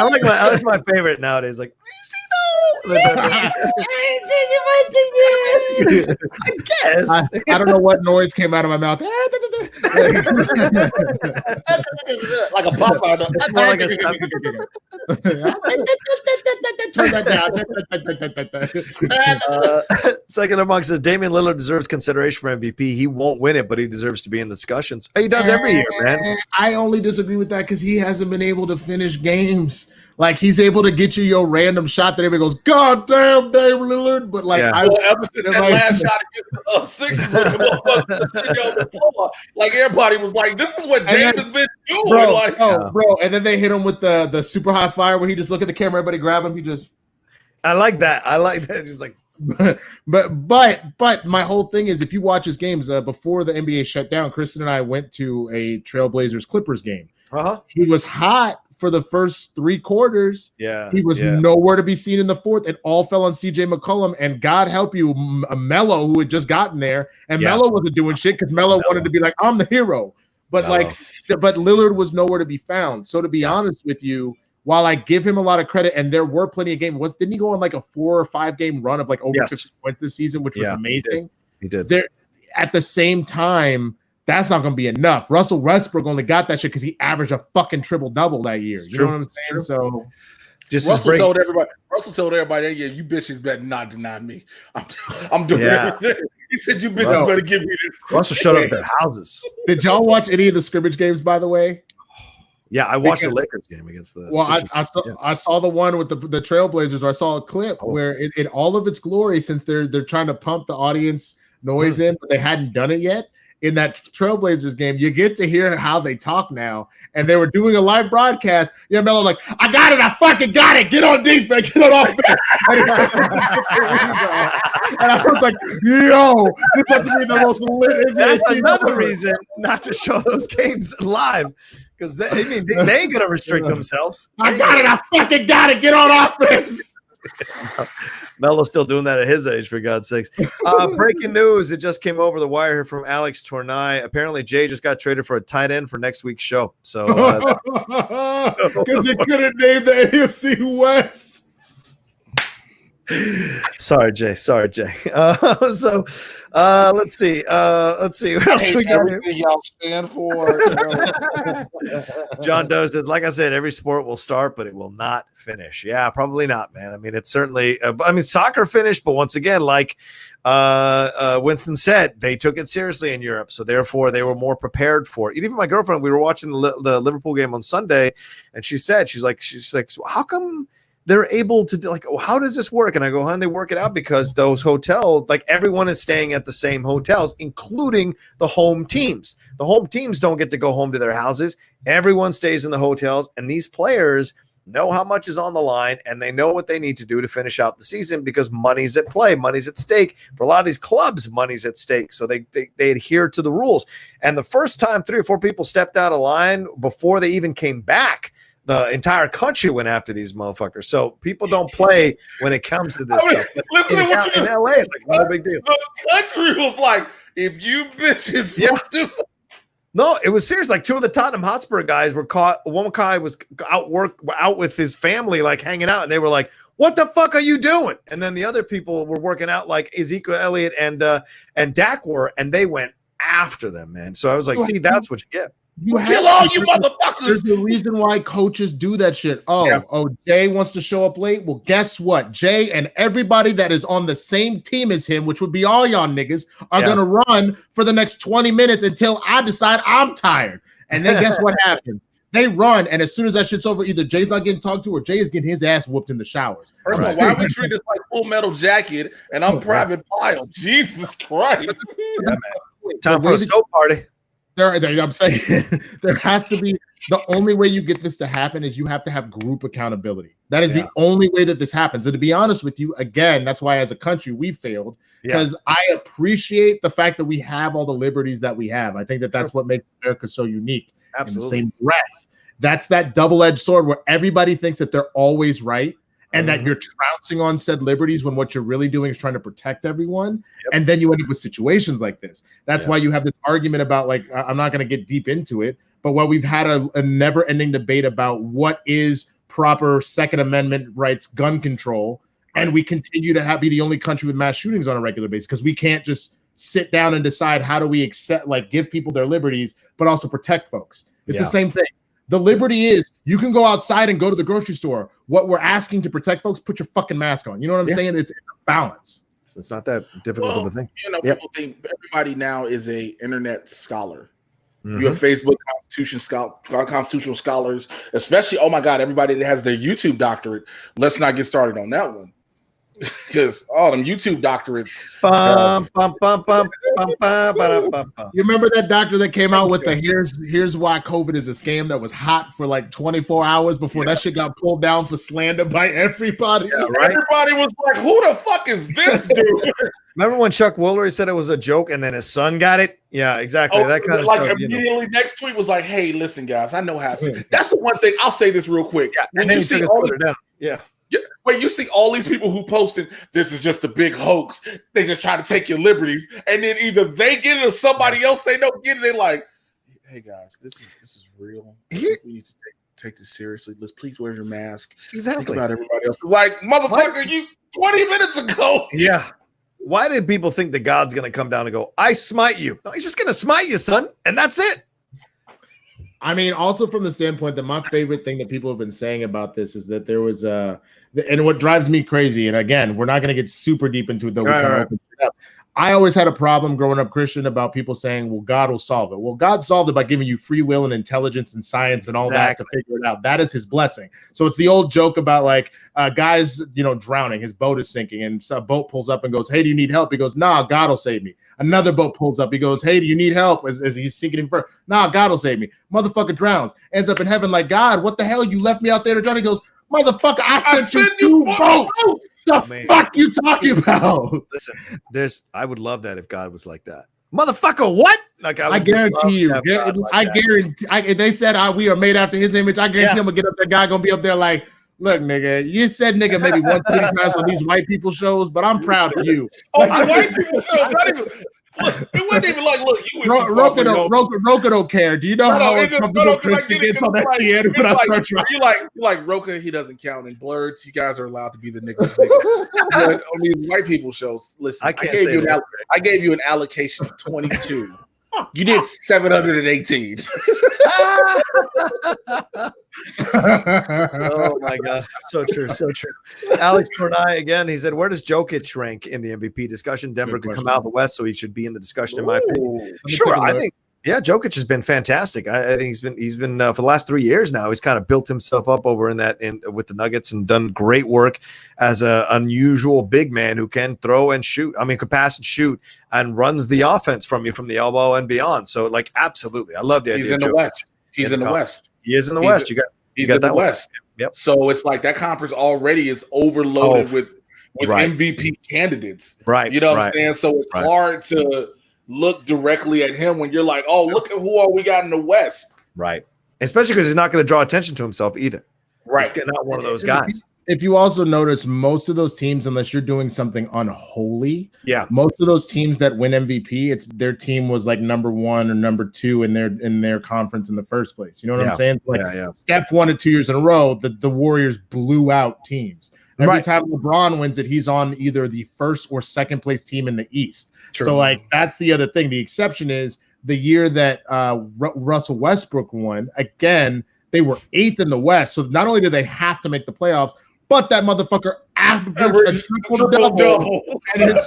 like that's my favorite nowadays. Like, I guess I don't know what noise came out of my mouth. Like a Popeye. Like a Turn that down. Second among says Damian Lillard deserves consideration for MVP. He won't win it, but he deserves to be in discussions. He does every year, man. I only disagree with that because he hasn't been able to finish games. Like he's able to get you your random shot that everybody goes, "God damn, Dame Lillard!" But like, ever since that last shot against the Sixers, when the motherfuckers on the floor, like everybody was like, "This is what Dame has been doing." Bro, and then they hit him with the super high fire where he just look at the camera, everybody grab him, he just. I like that. Just like, but my whole thing is, if you watch his games before the NBA shut down, Kristen and I went to a Trailblazers Clippers game. He was hot for the first 3 quarters. Yeah, he was nowhere to be seen in the fourth. It all fell on CJ McCollum, and God help you, Melo, who had just gotten there, and Melo wasn't doing shit because Melo wanted to be like, I'm the hero, but but Lillard was nowhere to be found. So to be honest with you, while I give him a lot of credit, and there were plenty of games, didn't he go on like a 4 or 5 game run of like over 50 points this season, which was amazing? He did. There, at the same time, that's not going to be enough. Russell Westbrook only got that shit because he averaged a fucking triple-double that year. You know what I'm saying? So, Russell told everybody, yeah, you bitches better not deny me. I'm doing everything. He said, you bitches better give me this. Russell showed up at their houses. Did y'all watch any of the scrimmage games, by the way? Yeah, I watched the Lakers game against the. Well, I saw the one with the Trailblazers. Where I saw a clip where in all of its glory, since they're trying to pump the audience noise in, but they hadn't done it yet. In that Trailblazers game, you get to hear how they talk now, and they were doing a live broadcast. Yeah, Melo like, I got it, I fucking got it. Get on defense, get on offense. And I was like, yo, this has to be the most lit. That's another reason not to show those games live. Because they ain't gonna restrict themselves. I got it. I fucking got it. Get on offense. Melo's still doing that at his age, for God's sakes. Breaking news. It just came over the wire here from Alex Tornai. Apparently, Jay just got traded for a tight end for next week's show. So, because he couldn't name the AFC West. Sorry, Jay. Let's see. What else we got here? Y'all stand for. John Doe says, like I said, every sport will start, but it will not finish. Yeah, probably not, man. I mean, it's certainly. Soccer finished, but once again, like Winston said, they took it seriously in Europe, so therefore they were more prepared for it. Even my girlfriend, we were watching the Liverpool game on Sunday, and she's like, how come? They're able to do, like, how does this work? And I go, they work it out because those hotels, like everyone is staying at the same hotels, including the home teams. The home teams don't get to go home to their houses. Everyone stays in the hotels, and these players know how much is on the line, and they know what they need to do to finish out the season because money's at play, money's at stake. For a lot of these clubs, money's at stake. So they adhere to the rules. And the first time 3 or 4 people stepped out of line before they even came back, the entire country went after these motherfuckers. So people don't play when it comes to this stuff. But in LA, it's like no big deal. The country was like, if you bitches want this. No, it was serious. Like 2 of the Tottenham Hotspur guys were caught. One guy was out with his family, like hanging out, and they were like, "What the fuck are you doing?" And then the other people were working out, like Ezekiel Elliott and Dak were, and they went after them, man. So I was like, "See, that's what you get." Kill all you motherfuckers. There's a reason why coaches do that shit. Jay wants to show up late. Well, guess what? Jay and everybody that is on the same team as him, which would be all y'all niggas, are going to run for the next 20 minutes until I decide I'm tired. And then guess what happens? They run, and as soon as that shit's over, either Jay's not getting talked to or Jay is getting his ass whooped in the showers. First of all, why we treat this like Full Metal Jacket and I'm Private Pile? Jesus Christ. Time for a snow party. I'm saying there has to be, the only way you get this to happen is you have to have group accountability. That is the only way that this happens. And to be honest with you, again, that's why as a country we failed, because I appreciate the fact that we have all the liberties that we have. I think that that's what makes America so unique. Absolutely. In the same breath, that's that double-edged sword where everybody thinks that they're always right and that you're trouncing on said liberties when what you're really doing is trying to protect everyone. And then you end up with situations like this. That's why you have this argument about, like, I'm not going to get deep into it, but while we've had a never-ending debate about what is proper Second Amendment rights gun control, and we continue to be the only country with mass shootings on a regular basis because we can't just sit down and decide how do we accept, like, give people their liberties, but also protect folks. It's the same thing. The liberty is you can go outside and go to the grocery store. What we're asking to protect folks, put your fucking mask on. You know what I'm saying? It's a balance. It's not that difficult of a thing. You know, people think everybody now is a internet scholar. You have Facebook constitutional scholars, especially, oh my God, everybody that has their YouTube doctorate. Let's not get started on that one. Because all them YouTube doctorates. You remember that doctor that came out with the here's why COVID is a scam that was hot for like 24 hours before that shit got pulled down for slander by everybody? Yeah, right? Everybody was like, who the fuck is this dude? Remember when Chuck Woolery said it was a joke and then his son got it? Yeah, exactly. That kind of like stuff. Immediately next tweet was like, hey, listen, guys, I know how to. That's the one thing. I'll say this real quick. And then you see all down. When you see all these people who posted this is just a big hoax, they just try to take your liberties, and then either they get it or somebody else they don't get it. They're like, "Hey guys, this is real. We need to take this seriously. Let's please wear your mask. Exactly. Think about everybody else." Like, motherfucker, you 20 minutes ago. Yeah. Why did people think that God's going to come down and go, "I smite you"? No, he's just going to smite you, son, and that's it. I mean, also from the standpoint that my favorite thing that people have been saying about this is that there was and what drives me crazy, and again, we're not going to get super deep into it, though. I always had a problem growing up Christian about people saying, well, God will solve it. Well, God solved it by giving you free will and intelligence and science and all that to figure it out. That is his blessing. So it's the old joke about like guys, drowning, his boat is sinking, and a boat pulls up and goes, hey, do you need help? He goes, nah, God will save me. Another boat pulls up. He goes, hey, do you need help? As he's sinking in first. Nah, God will save me. Motherfucker drowns. Ends up in heaven like, God, what the hell? You left me out there to drown? He goes, motherfucker, I sent you 2 boats. The fuck you talking about? Listen, I would love that if God was like that. Motherfucker, what? Like I guarantee you. I guarantee. They said we are made after his image. I guarantee I'm gonna get up there. Guy gonna be up there like, look, nigga, you said nigga maybe 1 2 times on these white people shows, but I'm proud of you. Like, the white people shows, not even. Look, it wasn't even like, look, you went Rocha don't care. Do you know how uncomfortable Christian gets on that theater when I start trying? You're like Rocha, he doesn't count in Blurred. You guys are allowed to be the niggas. But on these white people shows, listen, I gave you an allocation of 22. You did 718. Oh my God. So true. So true. Alex Tornai again, he said, where does Jokic rank in the MVP discussion? Denver could come out of the West, so he should be in the discussion, in my opinion. Sure. I think, Jokic has been fantastic. I think he's been for the last 3 years now. He's kind of built himself up over with the Nuggets and done great work as an unusual big man who can throw and shoot. I mean, could pass and shoot and runs the offense from you from the elbow and beyond. So, like, absolutely, I love the idea. He's in the West. He's in the West. He is in the West. He's in the West. Yep. So it's like that conference already is overloaded with MVP candidates. Right. You know what I'm saying? So it's hard to look directly at him when you're like, oh, look at who all we got in the West. Right. Especially because he's not going to draw attention to himself either. Right. He's not one of those guys. If you also notice, most of those teams, unless you're doing something unholy, most of those teams that win MVP, their team was like number 1 or number 2 in their conference in the first place. You know what I'm saying? Like Steph won it 2 years in a row. The Warriors blew out teams. Every time LeBron wins it, he's on either the first or second place team in the East. True. So like that's the other thing. The exception is the year that Russell Westbrook won. Again, they were 8th in the West. So not only did they have to make the playoffs, but that motherfucker averaged a triple-double, and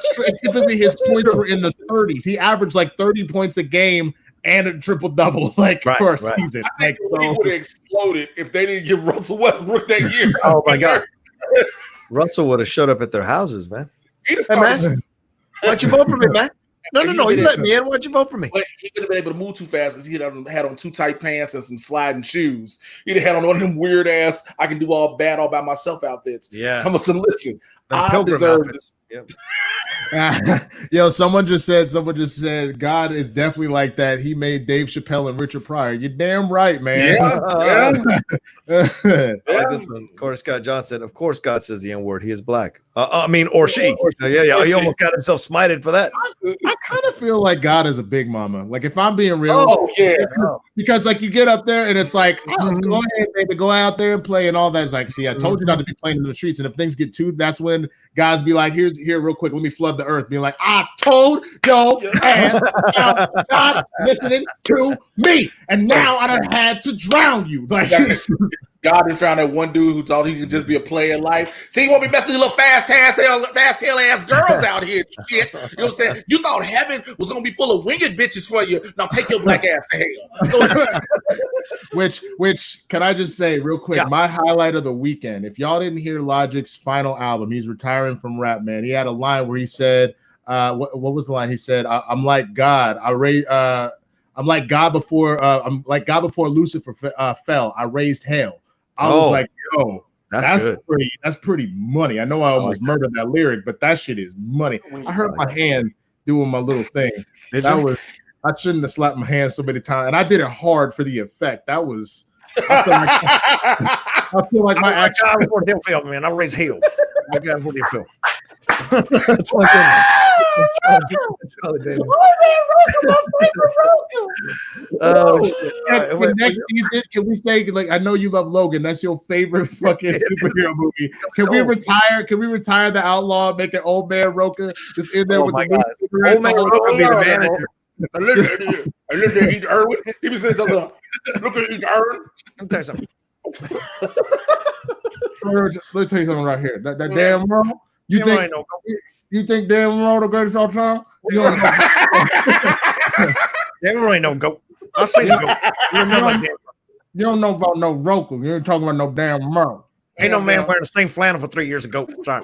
typically his points were in the 30s. He averaged like 30 points a game and a triple-double for a season. I think he would have exploded if they didn't give Russell Westbrook that year. Oh, my God. Russell would have showed up at their houses, man. He just man. Why don't you vote for me, man? No. You let me in. Why'd you vote for me? But he could have been able to move too fast because he had on too tight pants and some sliding shoes. He'd have had on one of them weird ass I can do all bad all by myself outfits. Yeah. Listen, I deserve this. Yep. Yo, someone just said God is definitely like that. He made Dave Chappelle and Richard Pryor. You're damn right, man. I like this one. Corey Scott Johnson. Of course, God says the N-word. He is black. Or she. Yeah. He almost got himself smited for that. I kind of feel like God is a big mama. Like if I'm being real, because like you get up there and it's like, go ahead, baby, go out there and play and all that. It's like, see, I told you not to be playing in the streets. And if things get too, that's when guys be like, here, real quick, let me flood the earth. Being like, I told your ass stop listening to me, and now I done had to drown you. Like God has found that one dude who thought he could just be a player in life. See, he won't be messing with little fast tail ass girls out here. Shit, you know what I'm saying? You thought heaven was gonna be full of winged bitches for you. Now take your black ass to hell. Which can I just say real quick? My highlight of the weekend. If y'all didn't hear Logic's final album, he's retiring from rap. Man, he had a line where he said, "What was the line?" He said, "I'm like God. I'm like God before Lucifer fell. I raised hell." I was like, "Yo, that's pretty money." I know I almost murdered that lyric, but that shit is money. I hurt my hand doing my little thing. I shouldn't have slapped my hand so many times, and I did it hard for the effect. That was. I feel like my action. God before the film, man. I raised hell. My God before the film. That's my thing. For next season, can we say, like, I know you love Logan. That's your favorite fucking superhero movie. Can we retire? Can we retire the Outlaw? Make an Old Man Rocha just in there with the Old Man Rocha be the manager. I look at Eat Irwin. He be saying something. Look at Eat Irwin. Let me tell you something. Let me tell you something right here. That damn wrong. You think damn wrong the greatest all time? Damn right, no goat. I seen the goat. You don't know about no Rocha. You ain't talking about no damn Merle. Ain't no man wearing the same flannel for 3 years ago. Sorry.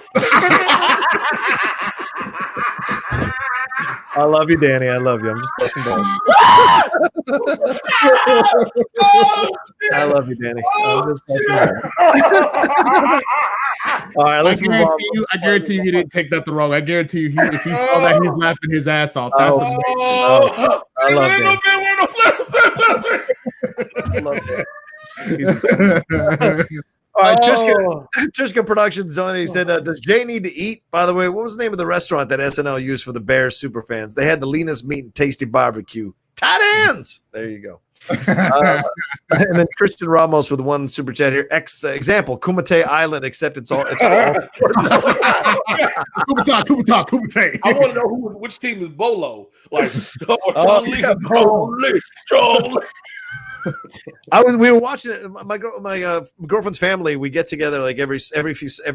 I love you, Danny. I love you. I'm just busting balls. I love you, Danny. I'm just busting balls. All right, let's move on. I guarantee you he didn't take that the wrong. I guarantee you if he saw that, he's laughing his ass off. That's I love that. All right, Trishka Productions, Johnny, he said, does Jay need to eat? By the way, what was the name of the restaurant that SNL used for the Bears superfans? They had the leanest meat and tasty barbecue. Tight ends! There you go. And then Christian Ramos with one super chat here. Example, Kumite Island, except it's all. Kumite. I want to know which team is Bolo. Like, Charlie. We were watching it. My girlfriend's family. We get together like every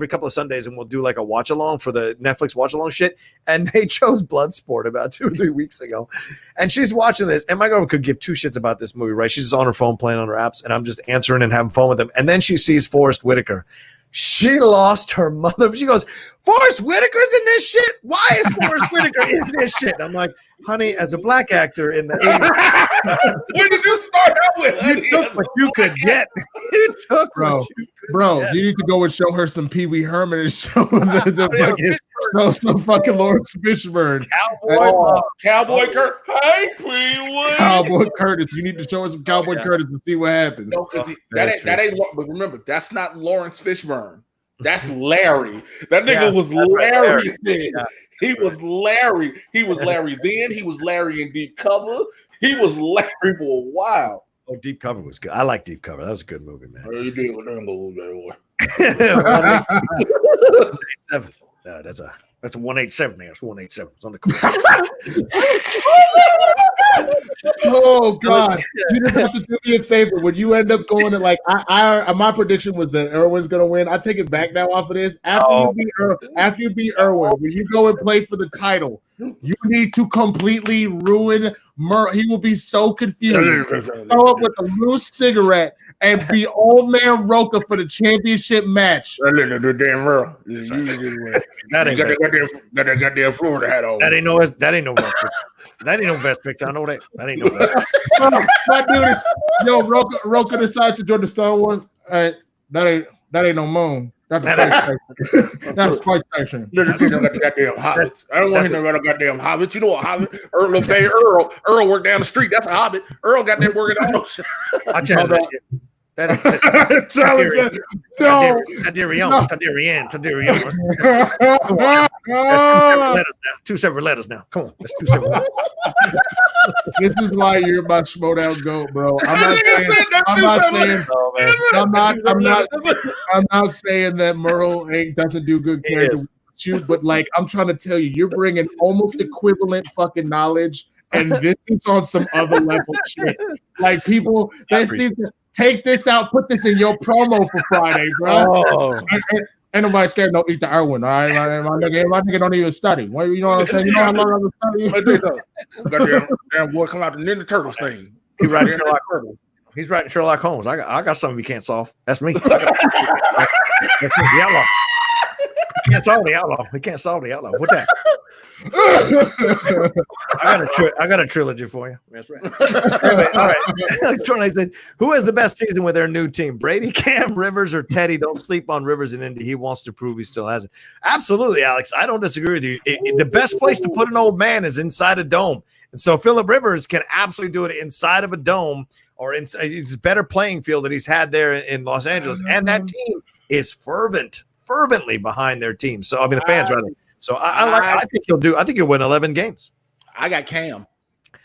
couple of Sundays, and we'll do like a watch along for the Netflix watch along shit. And they chose Bloodsport about 2 or 3 weeks ago, and she's watching this. And my girlfriend could give two shits about this movie, right? She's just on her phone playing on her apps, and I'm just answering and having fun with them. And then she sees Forrest Whitaker. She lost her mother. She goes, Forrest Whitaker's in this shit? Why is Forrest Whitaker in this shit? I'm like, honey, as a black actor in the 80s. Where did you start out with? You took what you could get. You took what you could get. You need to go and show her some Pee Wee Herman and show some fucking Lawrence Fishburne. Cowboy Curtis. Hey, Pee-wee. Cowboy Curtis. You need to show us some Cowboy Curtis and see what happens. No, that ain't. But remember, that's not Lawrence Fishburne. That's Larry. That nigga was Larry. He was Larry. He was Larry then. He was Larry in Deep Cover. He was Larry for a while. Oh, Deep Cover was good. I like Deep Cover. That was a good movie, man. You did with them movie, boy. 187. No, that's a 187. Man, it's 187. It's on the cover. Oh God! You just have to do me a favor. When you end up going to like, my prediction was that Irwin's gonna win. I take it back now off of this. After you beat Irwin, when you go and play for the title, You need to completely ruin Merle. He will be so confused. Show up with a loose cigarette and be old man Rocha for the championship match. Damn Merle. That ain't got that goddamn Florida hat on. That ain't no best picture. That ain't no best picture. I know that. That ain't no best. My dude, yo, Rocha decided to join the Star Wars. That ain't no moon. That's a Spice Station. Look at the goddamn hobbits. I don't want him to run a goddamn hobbit. You know what hobbit? Earl worked down the street. That's a hobbit. Earl got them working on those. I challenge that shit. That's two separate letters now. Come on, that's 2 separate letters. This is why you're my Schmodown GOAT, bro. I'm not saying that Merle doesn't do good character with you, but like I'm trying to tell you, you're bringing almost equivalent fucking knowledge, and this is on some other level shit. Like people, take this out, put this in your promo for Friday, bro. Oh. Ain't nobody scared to eat the Irwin, all right? My nigga don't even study. Well, you know what I'm saying? You know how long I've been studying? Goddamn boy, come out the Ninja Turtles thing. He's writing Sherlock Holmes. I got something we can't solve. That's me. The outlaw. We can't solve the outlaw. We can't solve the outlaw. What that? I got a trilogy for you. That's right. Anyway, all right. Jordan said, who has the best season with their new team? Brady, Cam, Rivers, or Teddy? Don't sleep on Rivers in Indy. He wants to prove he still has it. Absolutely, Alex. I don't disagree with you. The best place to put an old man is inside a dome. And so Phillip Rivers can absolutely do it inside of a dome, or it's a better playing field that he's had there in Los Angeles. And that team is fervently behind their team. So I mean the fans rather. So I think he'll do. I think he'll win 11 games. I got Cam.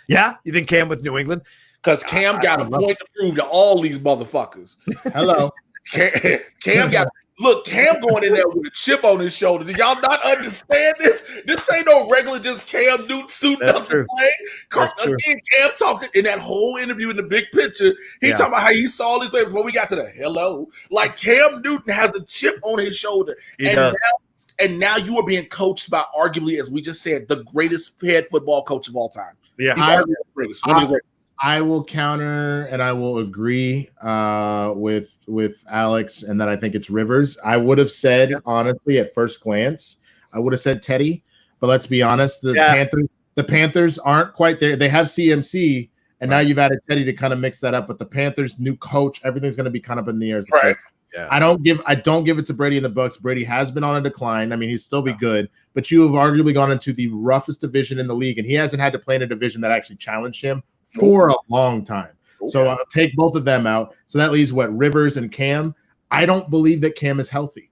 Yeah, you think Cam with New England? Because Cam got a point to prove to all these motherfuckers. Hello, Cam got. Look, Cam going in there with a chip on his shoulder. Do y'all not understand this? This ain't no regular just Cam Newton suiting up to play. Again, Cam talking in that whole interview in the big picture. He talking about how he saw this way before we got to the hello. Like Cam Newton has a chip on his shoulder. And now you are being coached by arguably, as we just said, the greatest head football coach of all time. Yeah, I will counter and I will agree with Alex, and that I think it's Rivers. I would have said, honestly, at first glance, I would have said Teddy, but let's be honest, the Panthers aren't quite there. They have CMC, and now you've added Teddy to kind of mix that up. But the Panthers' new coach, everything's going to be kind of in the air. Right. Yeah. I don't give it to Brady and the Bucks. Brady has been on a decline. I mean, he'll still be good, but you have arguably gone into the roughest division in the league, and he hasn't had to play in a division that actually challenged him for a long time. Okay. So I'll take both of them out. So that leaves Rivers and Cam. I don't believe that Cam is healthy.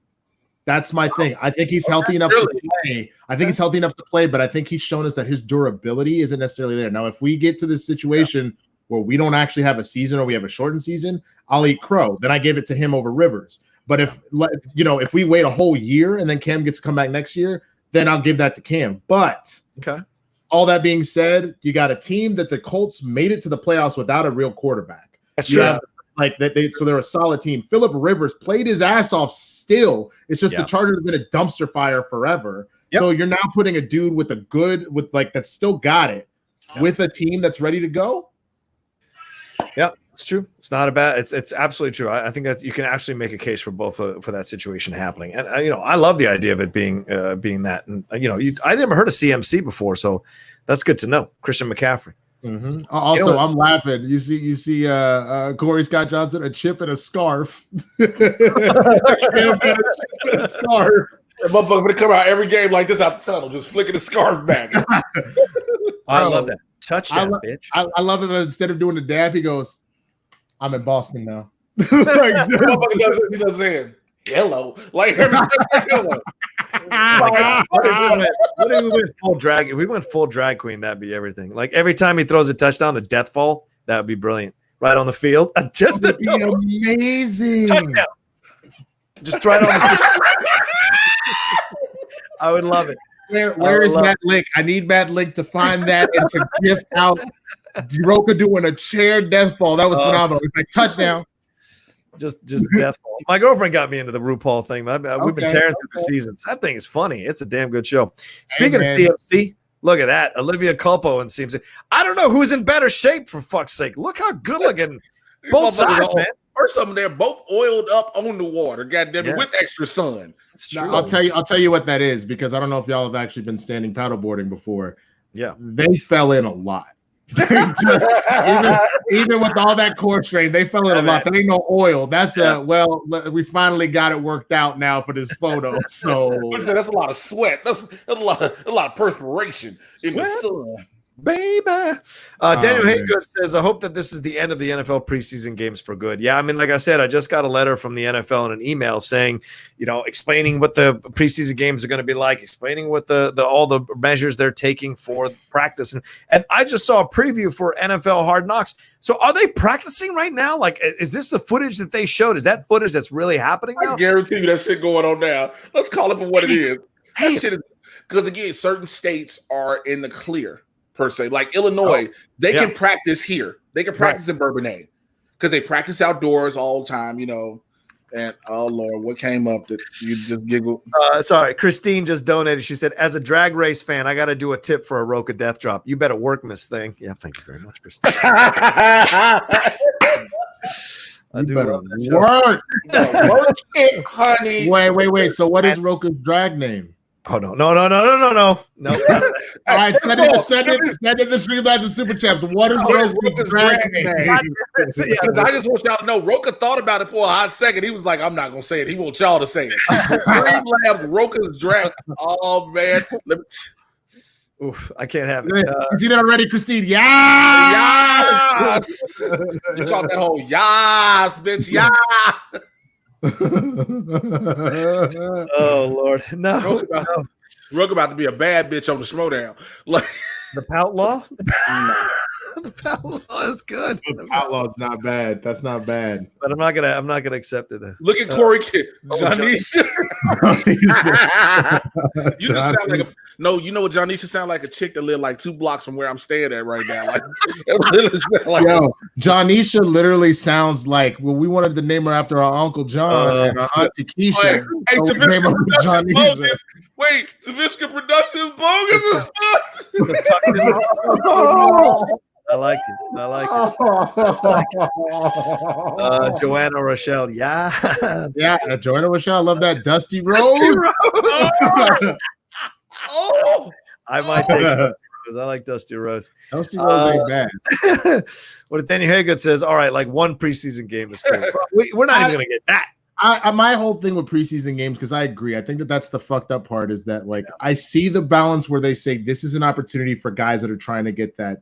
That's my thing. I think he's healthy enough to play. But I think he's shown us that his durability isn't necessarily there. Now, if we get to this situation where we don't actually have a season or we have a shortened season, I'll eat crow. Then I give it to him over Rivers. But if we wait a whole year and then Cam gets to come back next year, then I'll give that to Cam. But all that being said, you got a team that the Colts made it to the playoffs without a real quarterback. That's true. So they're a solid team. Phillip Rivers played his ass off still. It's just the Chargers have been a dumpster fire forever. Yep. So you're now putting a dude with that's still got it with a team that's ready to go. Yeah, it's true. It's not a bad. It's absolutely true. I think that you can actually make a case for both for that situation happening. And I love the idea of it being that. And I never heard of CMC before, so that's good to know. Christian McCaffrey. Mm-hmm. Also, I'm laughing. You see, Corey Scott Johnson, a chip and a scarf. Scarf. That motherfucker gonna come out every game like this out the tunnel, just flicking the scarf back. I love that. Touchdown, bitch. I love it. Instead of doing the dab, he goes, "I'm in Boston now." Motherfucker he does saying hello, like every time hello. What if we went full drag? If we went full drag queen, that'd be everything. Like every time he throws a touchdown, a death fall, that would be brilliant. Right on the field, just that'd be amazing. Touchdown. Just right on the field. I would love it. Where is Matt Link? I need Matt Link to find that and to gift out Rocha doing a chair death ball. That was phenomenal. It's like touchdown. Just death ball. My girlfriend got me into the RuPaul thing, but we've been tearing through the seasons. That thing is funny. It's a damn good show. Speaking of CMC, Look at that. Olivia Culpo and seems. I don't know who's in better shape, for fuck's sake. Look how good looking both sides, man. First of them, they're both oiled up on the water, goddamn it, with extra sun. Now, I'll tell you what that is, because I don't know if y'all have actually been standing paddleboarding before. Yeah, they fell in a lot. Even with all that core strain, they fell in a lot. There ain't no oil. That's we finally got it worked out now for this photo. So that's a lot of sweat. That's a lot of perspiration in the sun. Baby. Daniel Haygood says, I hope that this is the end of the NFL preseason games for good. Yeah, I mean, like I said, I just got a letter from the NFL and an email saying, explaining what the preseason games are going to be like, explaining what all the measures they're taking for practice. And I just saw a preview for NFL Hard Knocks. So are they practicing right now? Like, is this the footage that they showed? Is that footage that's really happening now? I guarantee you that shit going on now. Let's call it for what it is. Because again, certain states are in the clear. Per se, like Illinois, they can practice here. They can practice in Bourbonnais because they practice outdoors all the time, And oh Lord, what came up that you just giggled? Sorry, Christine just donated. She said, "As a drag race fan, I got to do a tip for a Rocha death drop. You better work, Miss Thing." Yeah, thank you very much, Christine. I do work. Work it, honey. Wait. So, what is Rocha's drag name? Oh no! All right, send it the StreamLabs and SuperChats. What is Rocha's drag name? I just want y'all to know, Rocha thought about it for a hot second. He was like, "I'm not gonna say it." He wants y'all to say it. StreamLabs, Rocha's drag. Oh man, oof! I can't have it. You see that already, Christine? Yes. You talk that whole yes, bitch. Yeah. Oh Lord, no. Rocha about to be a bad bitch on the Schmodown. Like the Pout Law. The Pout Law is good. The Pout Law is not bad. That's not bad. But I'm not gonna accept it. Look at Corey Kidd. Janisha. You just sound like you know what Janisha sound like? A chick that lived like 2 blocks from where I'm staying at right now. Janisha literally sounds like we wanted to name her after our Uncle John and our Auntie Keisha. Hey, Tabisco Productions Wait, Tabisco Productions bogus as fuck. I like it. Joanna Rochelle, yeah, Joanna Rochelle, I love that. Dusty Rose. I might take Dusty Rose. I like Dusty Rose. Dusty Rose ain't bad. What Daniel Haygood says, all right, like one preseason game is cool. We're not even going to get that. My whole thing with preseason games, because I agree, I think that's the fucked up part, is that I see the balance where they say this is an opportunity for guys that are trying to get that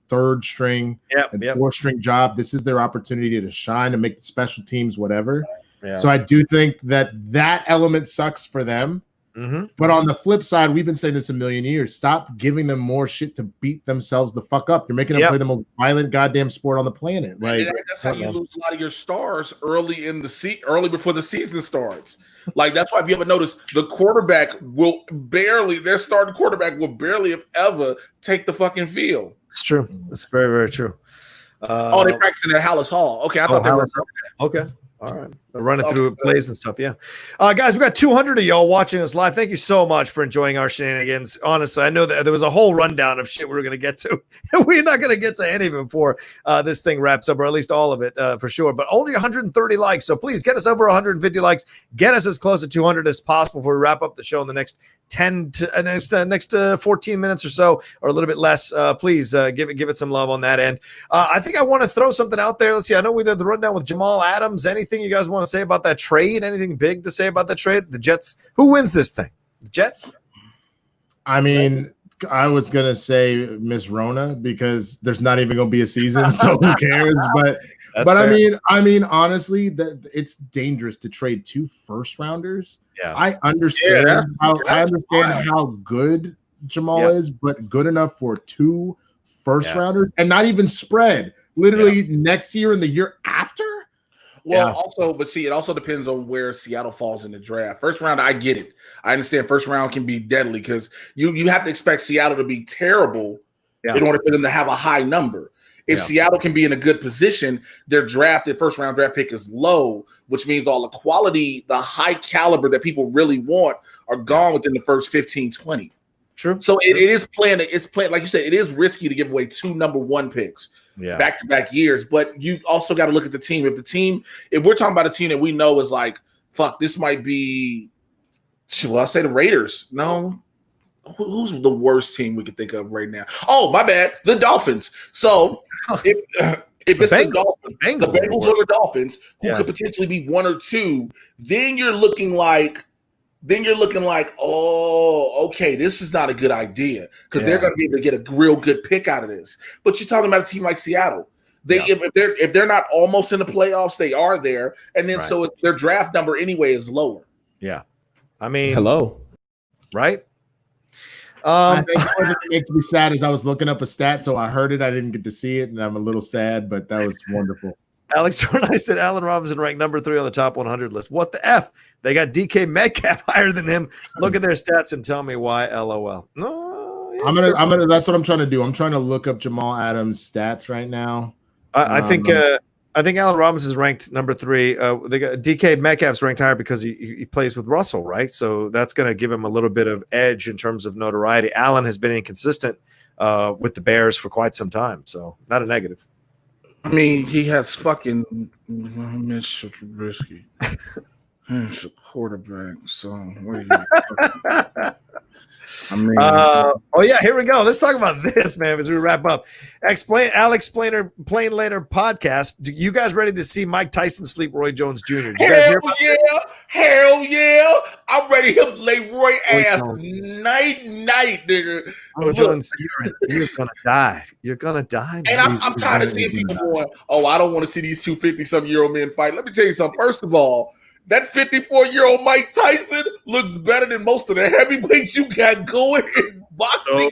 third string and fourth string job. This is their opportunity to shine and make the special teams, whatever. Yeah. So I do think that element sucks for them. Mm-hmm. But on the flip side, we've been saying this a million years. Stop giving them more shit to beat themselves the fuck up. You're making them play the most violent goddamn sport on the planet. Like that's how you lose a lot of your stars early before the season starts. Like that's why if you ever notice, the quarterback their starting quarterback will barely if ever take the fucking field. It's true. It's very, very true. They're practicing at Hallis Hall. Okay, I thought they were. Okay. All right. Running through plays and stuff. Yeah. Guys, we got 200 of y'all watching us live. Thank you so much for enjoying our shenanigans. Honestly, I know that there was a whole rundown of shit we were going to get to. We're not going to get to any of it before this thing wraps up, or at least all of it for sure. But only 130 likes. So please get us over 150 likes. Get us as close to 200 as possible before we wrap up the show in the next 14 minutes or so, or a little bit less. Please give it some love on that end. I think I want to throw something out there. Let's see. I know we did the rundown with Jamal Adams. Anything you guys want to say about that trade? Anything big to say about that trade? The Jets. Who wins this thing? The Jets? I mean, I was gonna say Miss Rona because there's not even gonna be a season, so who cares? But I mean, honestly, that it's dangerous to trade 2 first-rounders. Yeah, I understand how good Jamal is, but good enough for 2 first-rounders and not even spread. Literally next year and the year after. Well, it also depends on where Seattle falls in the draft. First round, I get it. I understand first round can be deadly because you have to expect Seattle to be terrible in order for them to have a high number. If Seattle can be in a good position, their first round draft pick is low, which means all the quality, the high caliber that people really want are gone within the first 15, 20. True. So it is playing. It's playing like you said. It is risky to give away 2 number 1 picks back-to-back years. But you also got to look at the team. If we're talking about a team that we know is like, fuck, this might be. Well, I'll say the Raiders. No. Who's the worst team we could think of right now? Oh, my bad. The Dolphins. So if it's the Bengals or the Dolphins, who could potentially be 1 or 2, then you're looking like, oh, okay, this is not a good idea because they're going to be able to get a real good pick out of this. But you're talking about a team like Seattle. If they're not almost in the playoffs, they are there, and then so their draft number anyway is lower. Yeah, I mean, hello, right? I think what makes me sad is I was looking up a stat, so I heard it. I didn't get to see it, and I'm a little sad, but that was wonderful. Alex Tornay said Allen Robinson ranked number 3 on the top 100 list. What the F? They got DK Metcalf higher than him. Look at their stats and tell me why. LOL. No, I'm gonna. That's what I'm trying to do. I'm trying to look up Jamal Adams' stats right now. I think Allen Robinson is ranked number 3. They got DK Metcalf's ranked higher because he plays with Russell, right? So that's going to give him a little bit of edge in terms of notoriety. Allen has been inconsistent with the Bears for quite some time, so not a negative. I mean, he has fucking Mitch Trubisky. He's a quarterback, so what are you? I mean, here we go. Let's talk about this, man, as we wrap up. Alex Plain Later podcast. You guys ready to see Mike Tyson sleep Roy Jones Jr.? Hell yeah! I'm ready to lay Roy ass night, nigga. Roy Jones, you're gonna die. You're gonna die. And I'm tired of seeing people going, "Oh, I don't want to see these 250-some-year-old men fight." Let me tell you something. First of all, that 54-year-old Mike Tyson looks better than most of the heavyweights you got going in boxing.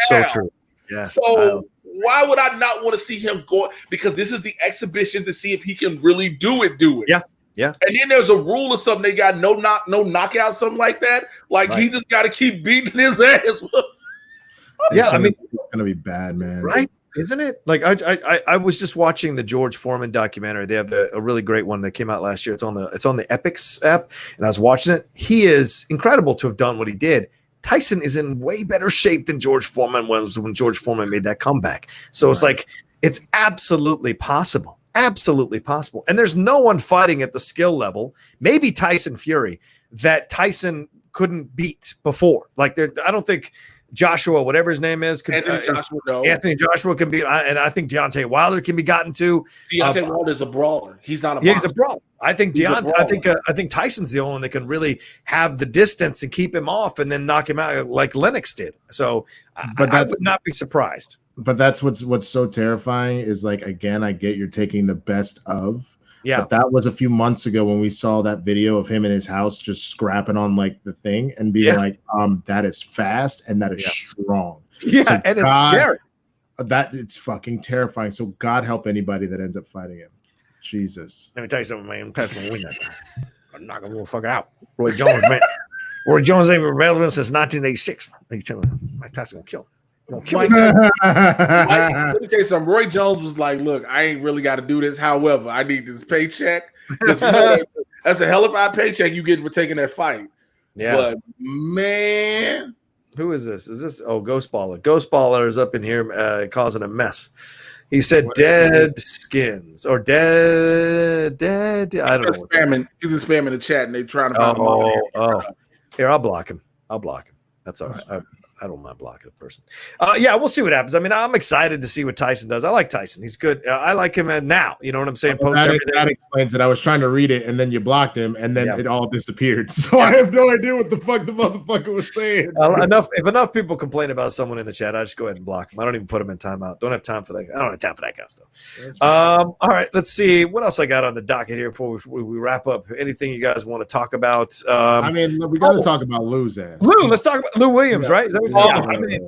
So true. Yeah. So why would I not want to see him go? Because this is the exhibition to see if he can really do it. Yeah. Yeah. And then there's a rule or something. They got no knockout, something like that. Like he just got to keep beating his ass. I mean, it's gonna be bad, man. Right? Isn't it? Like I was just watching the George Foreman documentary. They have a really great one that came out last year. It's on the Epix app, and I was watching it. He is incredible to have done what he did. Tyson is in way better shape than George Foreman was when George Foreman made that comeback. So it's like it's absolutely possible. Absolutely possible. And there's no one fighting at the skill level, maybe Tyson Fury, that Tyson couldn't beat before. Like I don't think Joshua, whatever his name is, Anthony Joshua can be, and I think Deontay Wilder can be gotten to. Deontay Wilder is a brawler. He's not a boxer. Yeah, he's a brawler. I think I think Tyson's the only one that can really have the distance and keep him off, and then knock him out like Lennox did. So, I would not be surprised. But that's what's so terrifying is, like, again, I get you're taking the best of. Yeah, but that was a few months ago when we saw that video of him in his house just scrapping on like the thing and being like, that is fast and that is strong. Yeah, so and it's scary. That it's fucking terrifying. So God help anybody that ends up fighting him. Jesus. Let me tell you something, man. Tyson will win that. I'm not gonna fuck out. Roy Jones, man. Roy Jones ain't been relevant since 1986. Mike Tyson will kill him. Let me tell you something. Roy Jones was like, "Look, I ain't really got to do this. However, I need this paycheck. That's a hell of a paycheck you get for taking that fight." Yeah, but man, who is this? Is this Ghost Baller? Ghost Baller is up in here causing a mess. He said dead skins or dead. I don't know. He's spamming the chat and they trying to. Here, I'll block him. That's all right. I don't mind blocking a person. We'll see what happens. I mean, I'm excited to see what Tyson does. I like Tyson. He's good. I like him now. You know what I'm saying? That explains it. I was trying to read it, and then you blocked him, and then it all disappeared. So I have no idea what the fuck the motherfucker was saying. If enough people complain about someone in the chat, I just go ahead and block him. I don't even put him in timeout. Don't have time for that. I don't have time for that kind of stuff. All right, let's see what else I got on the docket here before we wrap up. Anything you guys want to talk about? I mean, we got to talk about Lou's ass. Let's talk about Lou Williams, right? Is that what I mean,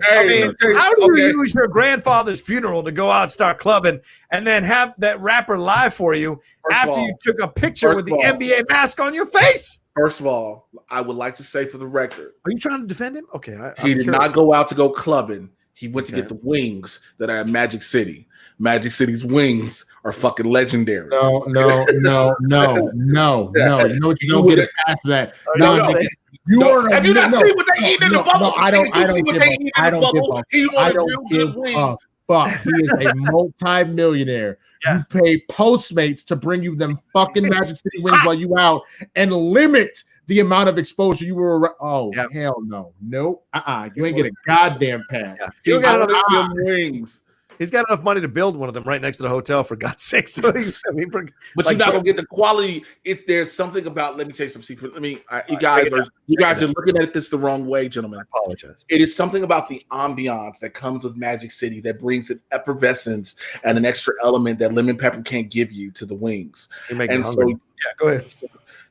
how do you use your grandfather's funeral to go out and start clubbing and then have that rapper lie for you after you took a picture with the NBA mask on your face? First of all, I would like to say for the record. Are you trying to defend him? Okay. He did not go out to go clubbing. He went to get the wings that are at Magic City. Magic City's wings are fucking legendary. No. You know what you don't get past that. Have you not seen what they eat in the bubble? I don't give a fuck. He is a multi-millionaire. Yeah. You pay Postmates to bring you them fucking Magic City wings while you out and limit the amount of exposure you were. Hell no. Nope. You ain't get a goddamn pass. Yeah. You got enough wings. He's got enough money to build one of them right next to the hotel, for God's sake. So but you're not gonna get the quality. If there's something about, let me tell you some secret. You guys are looking at this the wrong way, gentlemen. I apologize. It is something about the ambiance that comes with Magic City that brings an effervescence and an extra element that lemon pepper can't give you to the wings. And so, go ahead.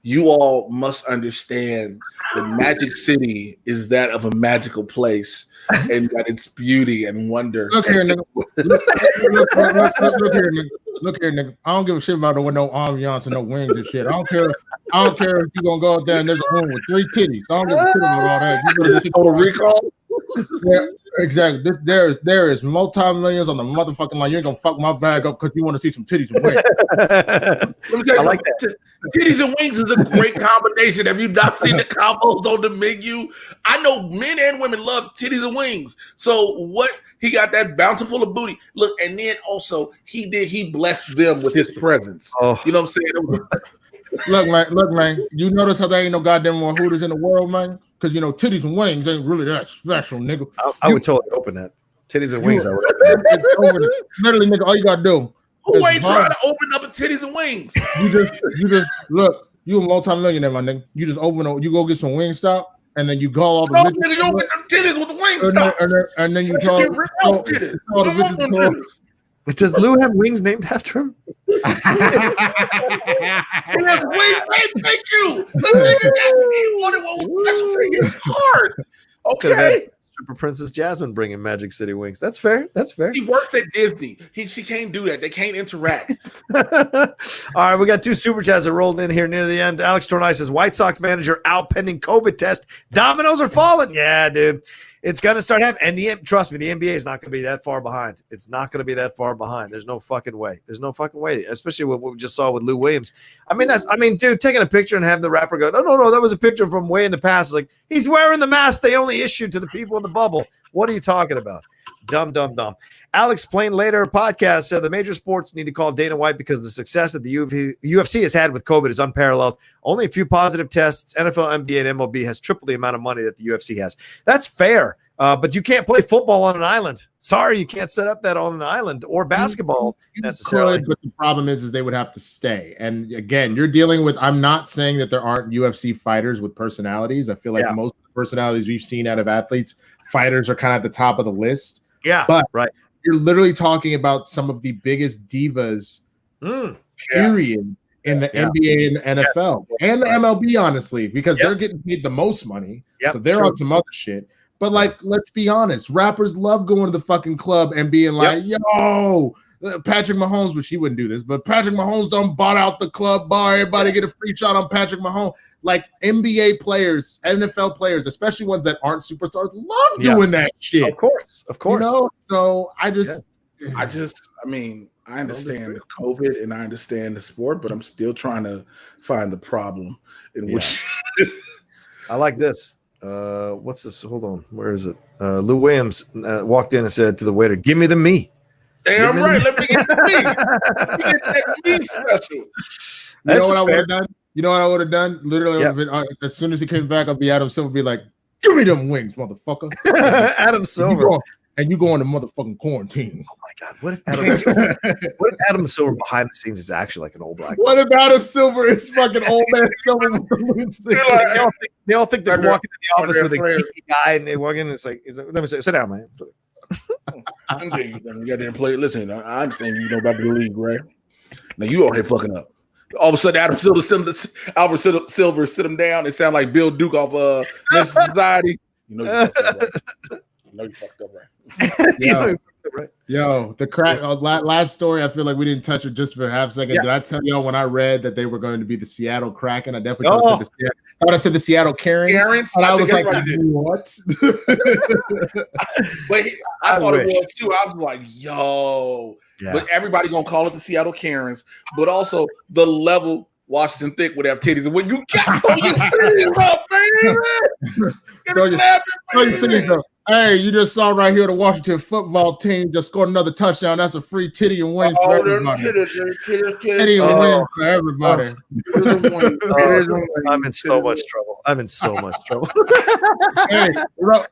You all must understand that Magic City is that of a magical place. And that its beauty and wonder. Look here, nigga. Look here, nigga. I don't give a shit about no ambiance and no wings and shit. I don't care if you're gonna go out there and there's a room with 3 titties. I don't give a shit about all that. Is this total recall? Yeah, exactly. There is multi-millions on the motherfucking line. You ain't gonna fuck my bag up because you want to see some titties and wings. Let me tell you, I like that. Titties and wings is a great combination. Have you not seen the combos on the menu? I know men and women love titties and wings. So what? He got that bountiful of booty. Look, and then also he blessed them with his presence. Oh. You know what I'm saying? Look, man. You notice how there ain't no goddamn more hooters in the world, man? Because titties and wings ain't really that special, nigga. I would totally open that. Titties and wings. Literally, nigga, all you gotta do. Who ain't trying to open up a titties and wings? You just look. You a multi-millionaire, my nigga. You just you go get some Wingstop, and then you go all the. No, nigga, you don't get them titties with the Wingstop. And then you call titties. But does Lou have wings named after him? He has wings named. Thank you. The nigga he wanted what was special to his heart. Okay. Stripper Princess Jasmine bringing Magic City wings. That's fair. She works at Disney. She can't do that. They can't interact. All right, we got 2 super chats that rolled in here near the end. Alex Tornai says, White Sox manager out pending COVID test. Dominoes are falling. Yeah, dude. It's going to start happening. And trust me, the NBA is not going to be that far behind. It's not going to be that far behind. There's no fucking way. Especially what we just saw with Lou Williams. Dude, taking a picture and having the rapper go, no, that was a picture from way in the past. Like, he's wearing the mask they only issued to the people in the bubble. What are you talking about? Dumb. Alex Plain Later podcast said the major sports need to call Dana White because the success that the UFC has had with COVID is unparalleled. Only a few positive tests. NFL, NBA, and MLB has triple the amount of money that the UFC has. That's fair, but you can't play football on an island. Sorry, you can't set up that on an island or basketball necessarily. But the problem is they would have to stay. And again, you're dealing with. I'm not saying that there aren't UFC fighters with personalities. I feel like most of the personalities we've seen out of athletes, fighters are kind of at the top of the list. Yeah, but right. You're literally talking about some of the biggest divas, period, in the NBA and the NFL and the MLB, honestly, because they're getting paid the most money. So they're on some other shit. But let's be honest, rappers love going to the fucking club and being like, yo, Patrick Mahomes, which he wouldn't do this, but Patrick Mahomes done bought out the club bar. Everybody get a free shot on Patrick Mahomes. Like NBA players, NFL players, especially ones that aren't superstars, love doing that shit. Of course. So I understand the COVID and I understand the sport, but I'm still trying to find the problem in which. I like this. What's this? Hold on. Where is it? Lou Williams walked in and said to the waiter, "Give me the me." Damn right. Let me get the me. Get that me special. You know what I would have done? You know what I would have done? Literally, as soon as he came back, I'd be Adam Silver, be like, "Give me them wings, motherfucker." Adam Silver. And you go on the motherfucking quarantine. Oh my God! What if Adam Silver behind the scenes is actually like an old black? What if Adam Silver is fucking old man Silver with the loose? They all think they're walking to the office with a geeky guy, and they walk in. And it's like, let me sit down, man. I'm getting you goddamn play. Listen, I understand you know about the league, right? Now you out here fucking up. All of a sudden, Albert Silver sit him down and sound like Bill Duke off Men's Society. You know you fucked up, right? Yo, the crack. Last story. I feel like we didn't touch it just for a half second. Did I tell y'all when I read that they were going to be the Seattle Kraken? I definitely thought I said the Seattle Karens. And I was like, what? But I thought it was too. I was like, yo. but everybody gonna call it the Seattle Karens. But also the level Washington Thick would have titties, and when you got throw your titties up, baby. Hey, you just saw right here the Washington football team just scored another touchdown. That's a free titty and win for everybody. Titty and win for everybody. I'm in so much trouble. Hey, Roke,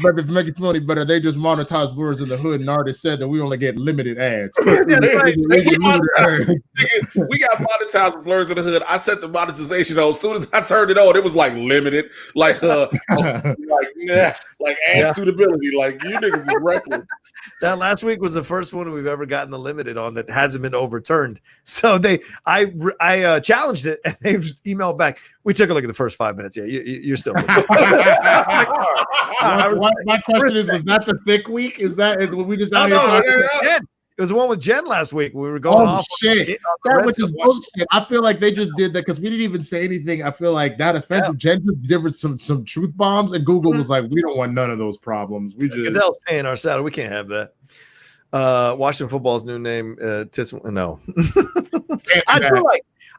baby, if make it funny better, they just monetize words in the hood and already said that we only get limited ads. We got monetized with Blurs in the Hood. I set the monetization on. As soon as I turned it on, it was like limited, like ad suitability. Like you niggas is reckless. That last week was the first one we've ever gotten the limited on that hasn't been overturned. So I challenged it, and they just emailed back. We took a look at the first 5 minutes. Yeah, you're still. My question is: was that the thick week? Is when we just out here talking? It was the one with Jen last week. We were going off. Shit. That was just bullshit. I feel like they just did that because we didn't even say anything. I feel like that offensive. Jen just did some truth bombs, and Google was like, "We don't want none of those problems. We just." Goodell's paying our salary. We can't have that. Washington football's new name. No.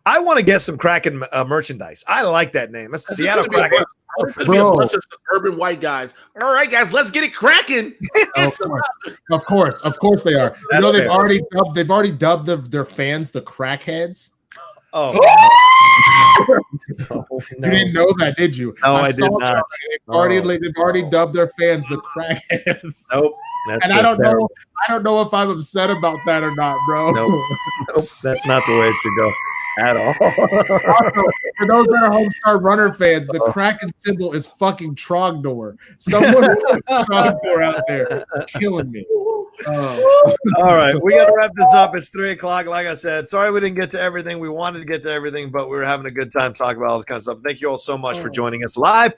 I want to get some Kraken merchandise. I like that name. That's Seattle Kraken. Be a bunch of suburban white guys. All right, guys, let's get it cracking. Of course they are. You know they've already dubbed their fans the crackheads. Oh, no. You didn't know that, did you? No, I did not. They've already dubbed their fans the crackheads. Nope. And I don't know if I'm upset about that or not, bro. Nope. That's not the way it should go at all. Also, for those that are Homestar Runner fans, the Kraken symbol is fucking Trogdor. Someone Trogdor out there killing me. All right, we got to wrap this up. It's 3:00. Like I said, sorry we didn't get to everything. We wanted to get to everything, but we were having a good time talking about all this kind of stuff. Thank you all so much for joining us live.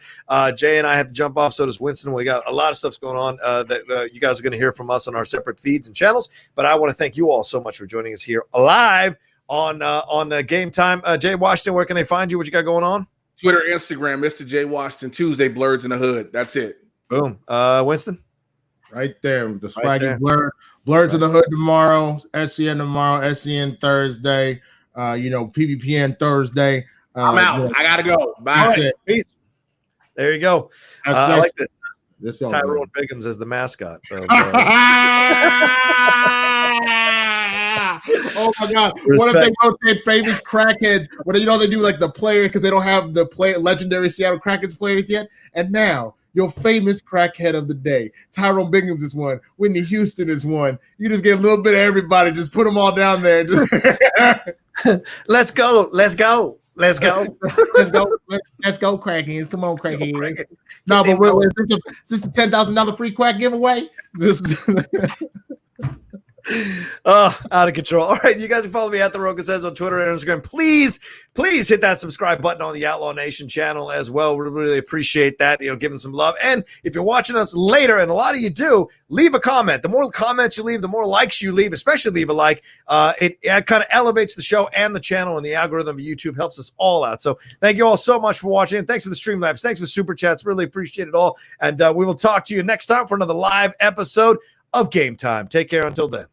Jay and I have to jump off. So does Winston. We got a lot of stuff going on that you guys are going to hear from us on our separate feeds and channels. But I want to thank you all so much for joining us here live on Game Time. Jay Washington, where can they find you? What you got going on? Twitter, Instagram, Mr. J Washington. Tuesday, Blurs in the Hood. That's it. Boom. Winston. Right there, the swaggy Blurs in the Hood tomorrow, SCN tomorrow, SCN Thursday, PVPN Thursday. I'm out. I gotta go. Bye. Right. Peace. There you go. I like this. Tyrone Biggums as the mascot. Oh my God! What if they rotate famous crackheads? What they do like the player because they don't have the legendary Seattle Krakens players yet, and now. Your famous crackhead of the day. Tyrone Biggums is one. Whitney Houston is one. You just get a little bit of everybody. Just put them all down there. Let's go. Let's go, Krakens. Come on, Krakens. No, but wait, is this the $10,000 free crack giveaway? Out of control. All right, you guys can follow me at The Rocha Says on Twitter and Instagram. Please hit that subscribe button on the Outlaw Nation channel as well. We really appreciate that, giving some love. And if you're watching us later, and a lot of you do, leave a comment. The more comments you leave, the more likes you leave, especially leave a like. It kind of elevates the show and the channel, and the algorithm of YouTube helps us all out. So thank you all so much for watching. And thanks for the StreamLabs. Thanks for the Super Chats. Really appreciate it all. And we will talk to you next time for another live episode of Game Time. Take care until then.